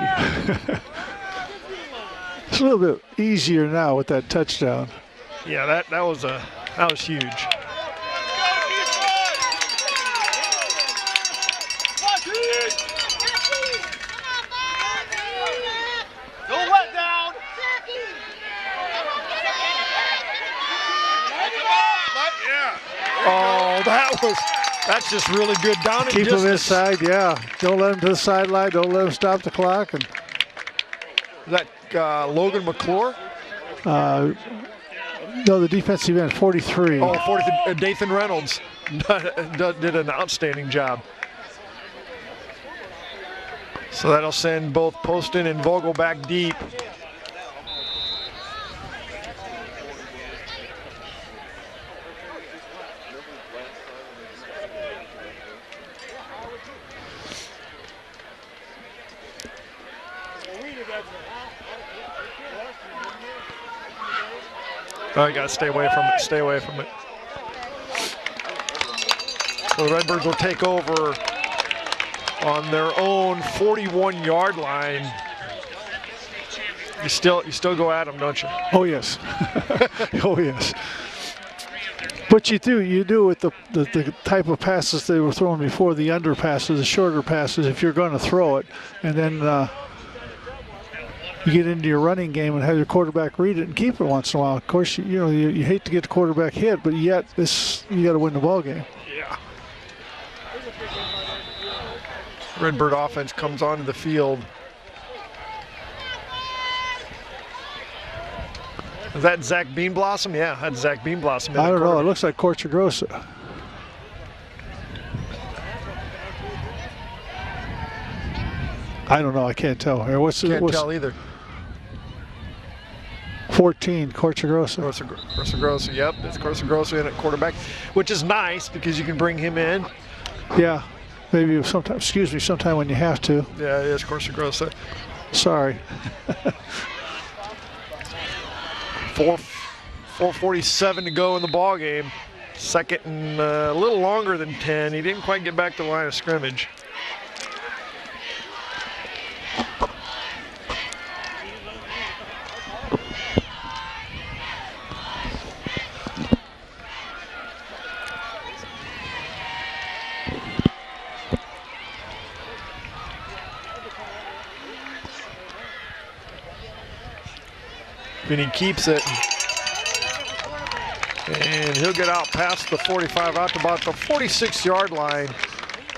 It's a little bit easier now with that touchdown. Yeah, that was huge. Don't let down! Oh, that's just really good down and Keep him distance. inside, yeah. Don't let him to the sideline. Don't let him stop the clock. And Is that Logan McClure? no, the defensive end, 43. Oh, 40, Dathan Reynolds did an outstanding job. So that'll send both Poston and Vogel back deep. Oh, you gotta stay away from it, stay away from it. So the Redbirds will take over on their own 41-yard line. You still go at them, don't you? Oh, yes. Oh, yes. But you do with the type of passes they were throwing before, the under passes, the shorter passes, if you're going to throw it, and then you get into your running game and have your quarterback read it and keep it once in a while. Of course, you hate to get the quarterback hit, but yet you got to win the ball game. Yeah. Redbird offense comes onto the field. Is that Zach Beanblossom? Yeah, that's Zach Beanblossom. I don't know. It looks like Corchagrosa. I don't know. I can't tell. Can't tell either. 14, Corchagrosa. Corsagrosa, yep. It's Corsagrosa in at quarterback, which is nice because you can bring him in. Yeah. Maybe sometime when you have to. Yeah, it is Corsagrosa. Sorry. 4:47 to go in the ball game. Second and a little longer than 10. He didn't quite get back to the line of scrimmage. And he keeps it. And he'll get out past the 45, out to about the 46-yard line.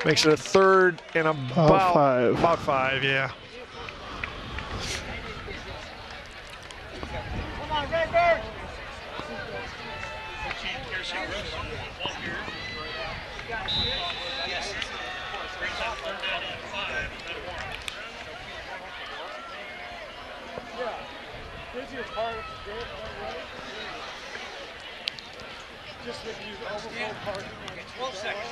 Makes it a third and about 5. About 5, yeah. Come on, Redbird! Just if you overflow parking. 12 seconds.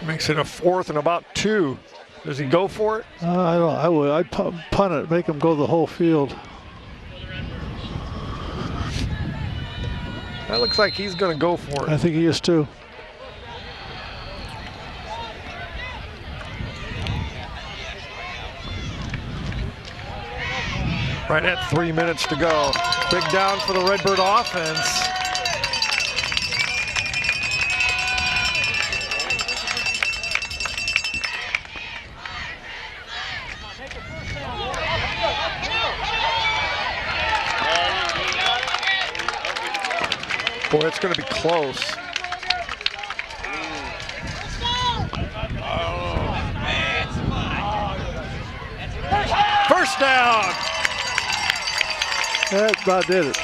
Makes it a fourth and about 2. Does he go for it? I don't. I would. I'd punt it. Make him go the whole field. That looks like he's going to go for it. I think he is too. Right at 3 minutes to go. Big down for the Redbird offense. Boy, it's going to be close. First down. That about did it.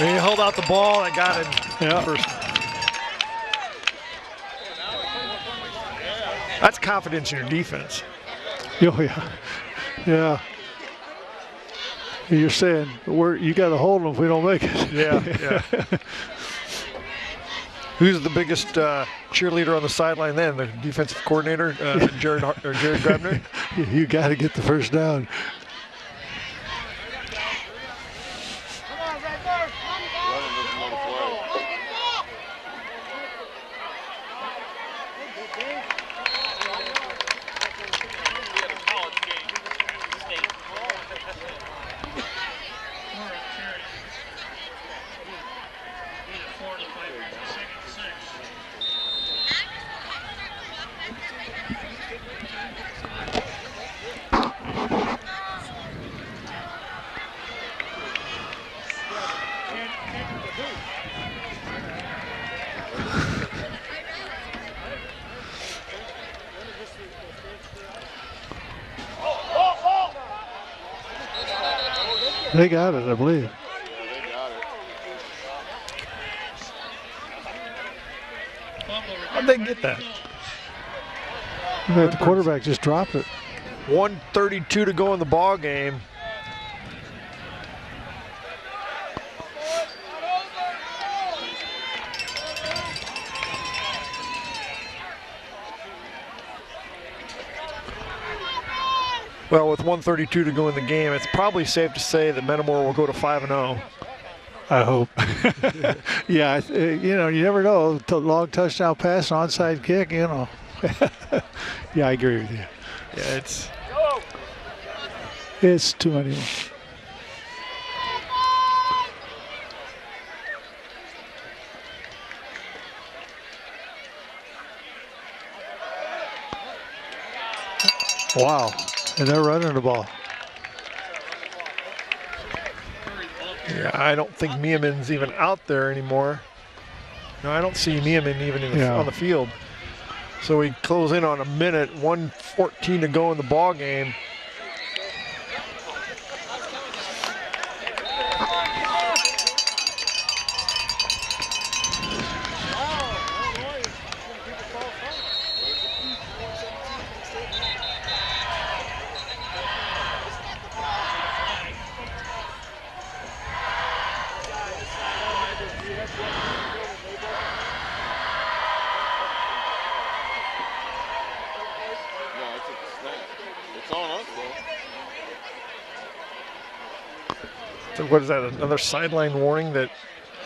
And he held out the ball that got him. Yeah. First. That's confidence in your defense. Oh yeah. Yeah. You're saying you got to hold them if we don't make it. Yeah. Who's the biggest cheerleader on the sideline then? The defensive coordinator, Jared Grabner? You got to get the first down. Come on, Redbird! They got it, I believe. How'd they get that? The quarterback just dropped it. 1:32 to go in the ball game. Well, with 1:32 to go in the game, it's probably safe to say that Metamora will go to 5-0. I hope. Yeah, you never know. Long touchdown pass, onside kick, Yeah, I agree with you. Yeah, It's too many. Wow, and they're running the ball. Yeah, I don't think Meeman's even out there anymore. No, I don't see Meeman even on the field. So we close in on a minute, 1:14 to go in the ball game. So what is that, another sideline warning that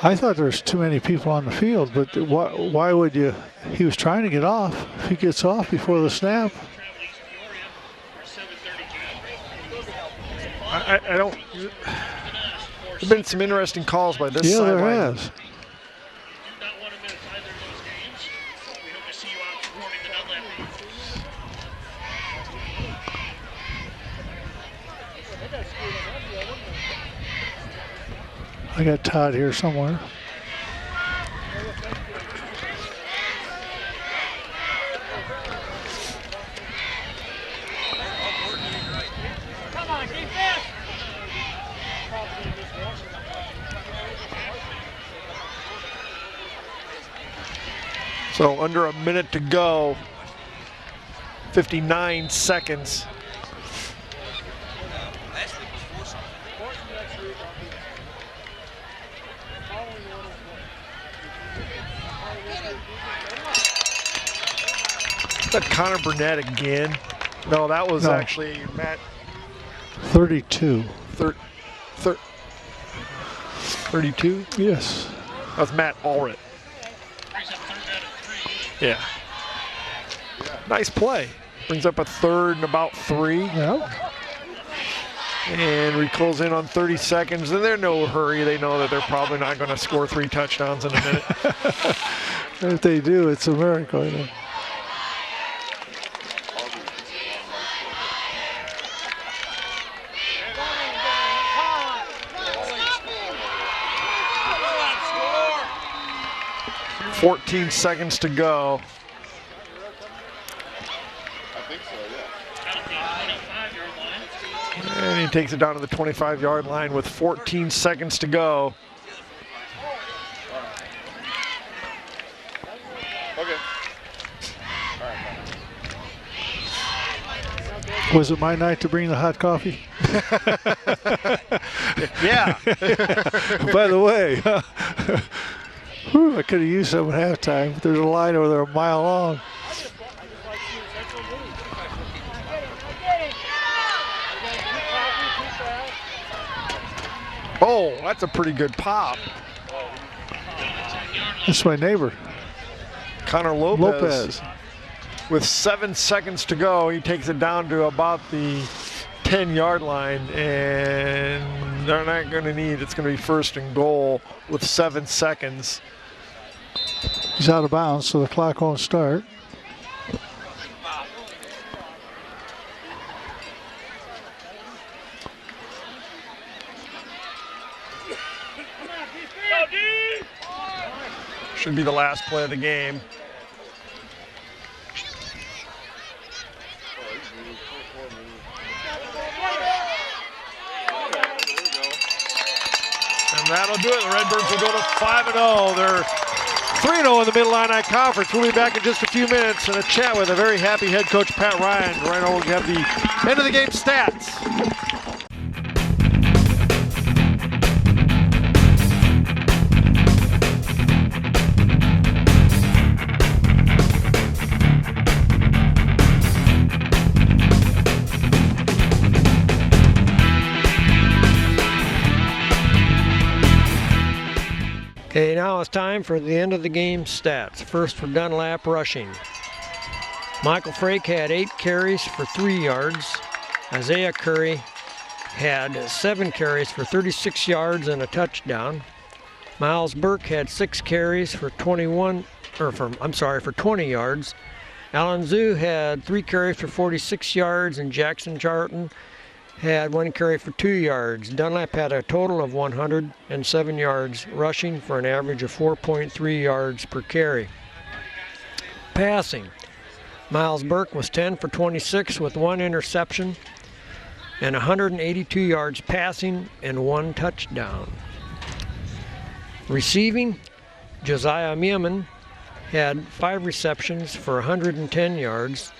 I thought there was too many people on the field, but why would you? He was trying to get off. If he gets off before the snap. I don't. There's been some interesting calls by this sideline. Yeah, there has. I got Todd here somewhere. So under a minute to go, 59 seconds. Is that Connor Burnett again? No, that was actually Matt. 32. 32? Yes. That was Matt Allred. Yeah. Nice play. Brings up a third and about 3. Yep. And we close in on 30 seconds, and they're in no hurry. They know that they're probably not going to score 3 touchdowns in a minute. If they do, it's a miracle. You know? – 14 seconds to go. And he takes it down to the 25-yard line with 14 seconds to go. Okay. Was it my night to bring the hot coffee? Yeah. By the way, whew, I could have used some at halftime. There's a line over there a mile long. Oh, that's a pretty good pop. That's my neighbor. Connor Lopez. With 7 seconds to go, he takes it down to about the 10-yard line, and they're not going to need, it's going to be 1st and goal with 7 seconds. He's out of bounds, so the clock won't start. Should be the last play of the game. And that'll do it. The Redbirds will go to 5-0. They're 3-0 in the Mid-Illini Conference. We'll be back in just a few minutes and a chat with a very happy head coach, Pat Ryan. Right now, we have the end of the game stats. Okay, now it's time for the end of the game stats. First for Dunlap rushing. Michael Frake had 8 carries for 3 yards. Isaiah Curry had 7 carries for 36 yards and a touchdown. Miles Burke had 6 carries for 20 yards. Alan Zhu had 3 carries for 46 yards, and Jackson Charlton had 1 carry for 2 yards. Dunlap had a total of 107 yards rushing for an average of 4.3 yards per carry. Passing. Miles Burke was 10 for 26 with 1 interception and 182 yards passing and 1 touchdown. Receiving. Josiah Meeman had 5 receptions for 110 yards.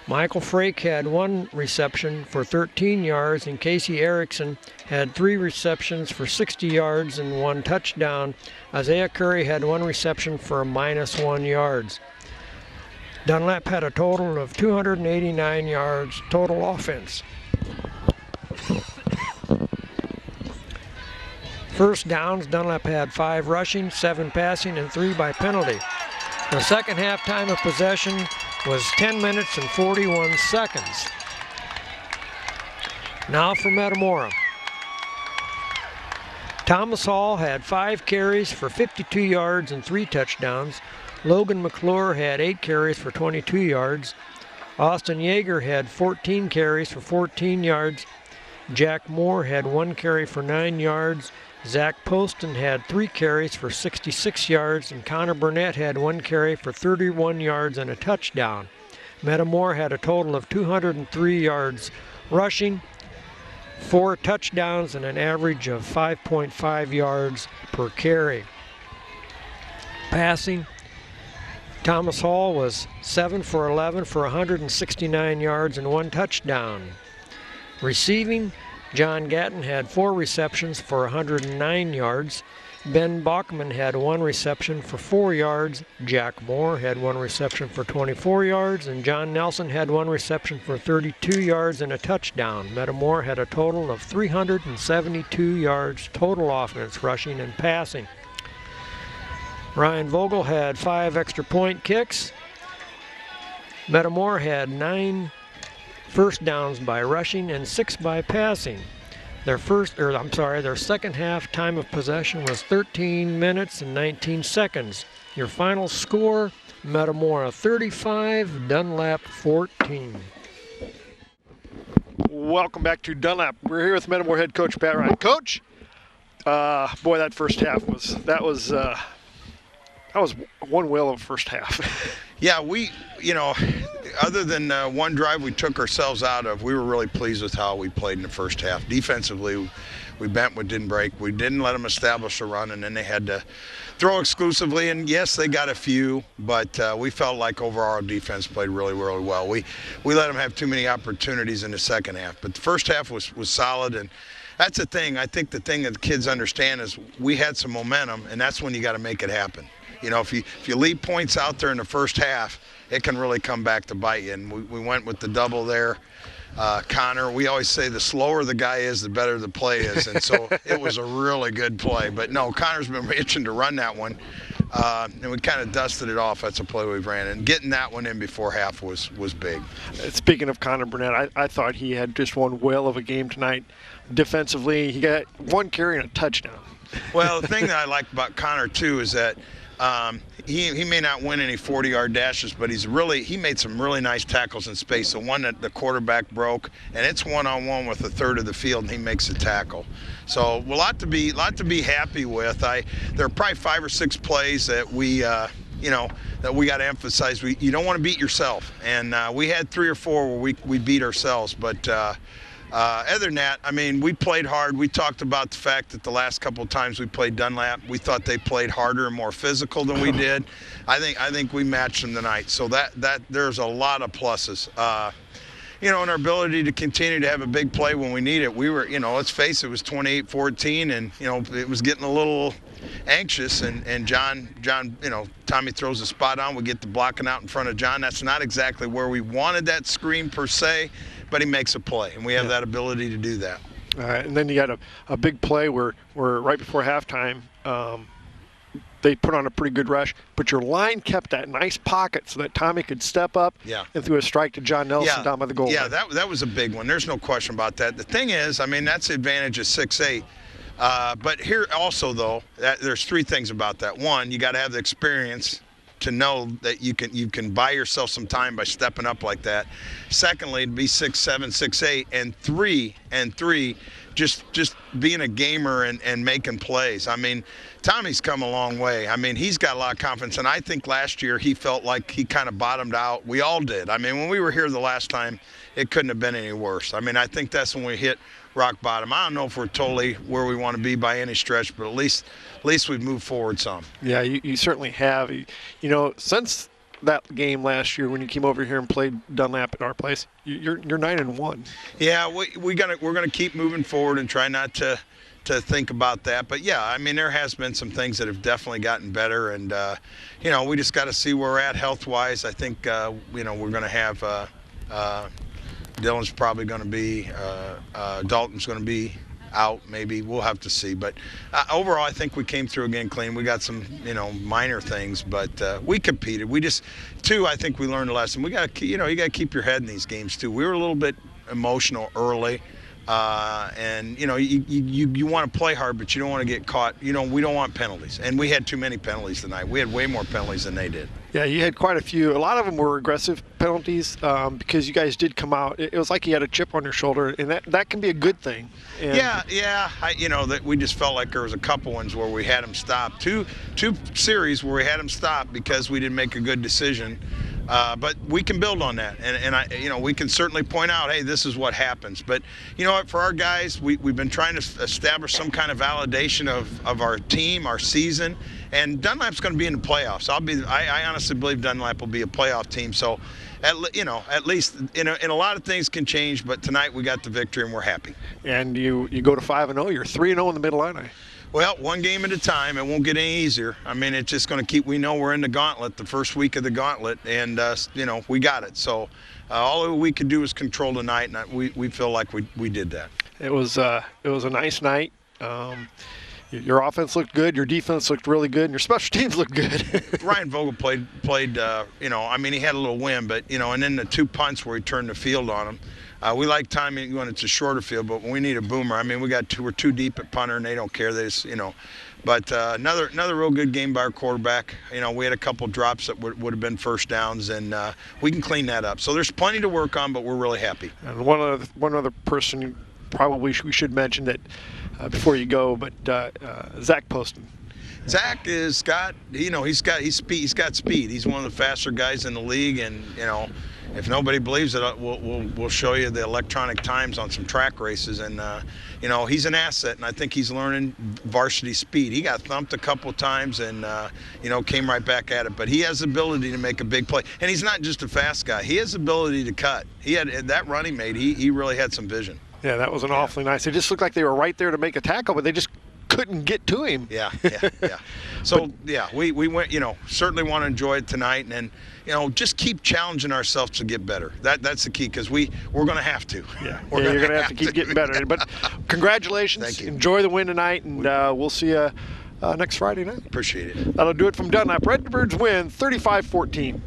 Michael Frake had 1 reception for 13 yards, and Casey Erickson had 3 receptions for 60 yards and 1 touchdown. Isaiah Curry had 1 reception for -1 yards. Dunlap had a total of 289 yards total offense. First downs, Dunlap had 5 rushing, 7 passing, and 3 by penalty. The second half time of possession was 10 minutes and 41 seconds. Now for Metamora. Thomas Hall had 5 carries for 52 yards and 3 touchdowns. Logan McClure had 8 carries for 22 yards. Austin Yeager had 14 carries for 14 yards. Jack Moore had 1 carry for 9 yards. Zach Poston had 3 carries for 66 yards, and Connor Burnett had 1 carry for 31 yards and a touchdown. Metamora had a total of 203 yards rushing, 4 touchdowns, and an average of 5.5 yards per carry. Passing, Thomas Hall was 7 for 11 for 169 yards and 1 touchdown. Receiving, John Gatton had 4 receptions for 109 yards. Ben Bachman had 1 reception for 4 yards. Jack Moore had 1 reception for 24 yards. And John Nelson had 1 reception for 32 yards and a touchdown. Metamora had a total of 372 yards total offense, rushing and passing. Ryan Vogel had 5 extra point kicks. Metamora had 9 first downs by rushing and 6 by passing. Their second half time of possession was 13 minutes and 19 seconds. Your final score, Metamora 35, Dunlap 14. Welcome back to Dunlap. We're here with Metamora head coach Pat Ryan. Coach, boy, that first half was one whale of a first half. Yeah, other than one drive we took ourselves out of, we were really pleased with how we played in the first half. Defensively, we bent but didn't break. We didn't let them establish a run, and then they had to throw exclusively. And yes, they got a few, but we felt like overall our defense played really, really well. We let them have too many opportunities in the second half, but the first half was solid. And that's the thing. I think the thing that the kids understand is we had some momentum, and that's when you got to make it happen. You know, if you leave points out there in the first half, it can really come back to bite you. And we went with the double there. Connor, we always say the slower the guy is, the better the play is. And so it was a really good play. But no, Connor's been itching to run that one. And we kind of dusted it off. That's a play we've ran. And getting that one in before half was big. Speaking of Connor Burnett, I thought he had just one whale of a game tonight. Defensively, he got 1 carry and a touchdown. Well, the thing that I like about Connor, too, is that he may not win any 40-yard dashes, but he made some really nice tackles in space. The one that the quarterback broke, and it's one-on-one with a third of the field, and he makes a tackle. So a lot to be happy with. There are probably 5 or 6 plays that we got to emphasize. You don't want to beat yourself, and we had 3 or 4 where we beat ourselves, but. Other than that, I mean, we played hard. We talked about the fact that the last couple of times we played Dunlap, we thought they played harder and more physical than we did. I think we matched them tonight. So that there's a lot of pluses. And our ability to continue to have a big play when we need it. We were, let's face it, was 28-14, and it was getting a little anxious. And John, Tommy throws a spot on. We get the blocking out in front of John. That's not exactly where we wanted that screen per se. But he makes a play, and we have that ability to do that. All right, and then you got a big play where right before halftime, they put on a pretty good rush, but your line kept that nice pocket so that Tommy could step up and threw a strike to John Nelson down by the goal line. Yeah, that was a big one. There's no question about that. The thing is, I mean, that's the advantage of 6'8". But here also, though, there's 3 things about that. One, you got to have the experience to know that you can buy yourself some time by stepping up like that. Secondly, to be 6'7", 6'8", and three, just being a gamer and making plays. I mean, Tommy's come a long way. I mean, he's got a lot of confidence, and I think last year he felt like he kind of bottomed out. We all did. I mean, when we were here the last time, it couldn't have been any worse. I mean, I think that's when we hit rock bottom. I don't know if we're totally where we want to be by any stretch, but at least we've moved forward some. Yeah, you certainly have. Since that game last year when you came over here and played Dunlap at our place, you're 9-1. Yeah, we're gonna keep moving forward and try not to think about that. But yeah, I mean, there has been some things that have definitely gotten better, and we just got to see where we're at health-wise. I think we're going to have Dylan's probably going to be, Dalton's going to be out. Maybe we'll have to see. But overall, I think we came through again clean. We got some, minor things, but we competed. We just, too, I think we learned a lesson. We got to, you got to keep your head in these games too. We were a little bit emotional early. And you want to play hard, but you don't want to get caught. We don't want penalties, and we had too many penalties tonight. We had way more penalties than they did. Yeah, you had quite a few. A lot of them were aggressive penalties because you guys did come out. It was like you had a chip on your shoulder, and that can be a good thing. And yeah. That we just felt like there was a couple ones where we had them stop. Two series where we had them stop because we didn't make a good decision. But we can build on that, and we can certainly point out, hey, this is what happens. But you know what? For our guys, we've been trying to establish some kind of validation of our team, our season, and Dunlap's going to be in the playoffs. I honestly believe Dunlap will be a playoff team. So, at least a lot of things can change, but tonight we got the victory and we're happy. And you go to 5-0. You're 3-0 in the Mid-Illini. Well, one game at a time. It won't get any easier. I mean, it's just going to keep. We know we're in the gauntlet, the first week of the gauntlet, and we got it. So all we could do is control tonight, and we feel like we did that. It was a nice night. Your offense looked good, your defense looked really good, and your special teams looked good. Ryan Vogel played. He had a little win, but and then the 2 punts where he turned the field on him. We like timing when it's a shorter field, but when we need a boomer, I mean, we're too deep at punter, and they don't care. They just, But another real good game by our quarterback. We had a couple drops that would have been first downs, and we can clean that up. So there's plenty to work on, but we're really happy. And one other person we should mention that before you go, but Zach Poston. Zach he's got speed. He's one of the faster guys in the league, and if nobody believes it, we'll show you the electronic times on some track races, and he's an asset, and I think he's learning varsity speed. He got thumped a couple times, and came right back at it. But he has the ability to make a big play, and he's not just a fast guy. He has the ability to cut. He had that run he made. He really had some vision. Yeah, that was awfully nice. It just looked like they were right there to make a tackle, but they just couldn't get to him. Yeah. So we went. Certainly want to enjoy it tonight, and just keep challenging ourselves to get better. That's the key, because we're going to have to. Yeah, you're going to have to keep getting better. But congratulations. Thank you. Enjoy the win tonight, and we'll see you next Friday night. Appreciate it. That'll do it from Dunlap. Redbirds win 35-14.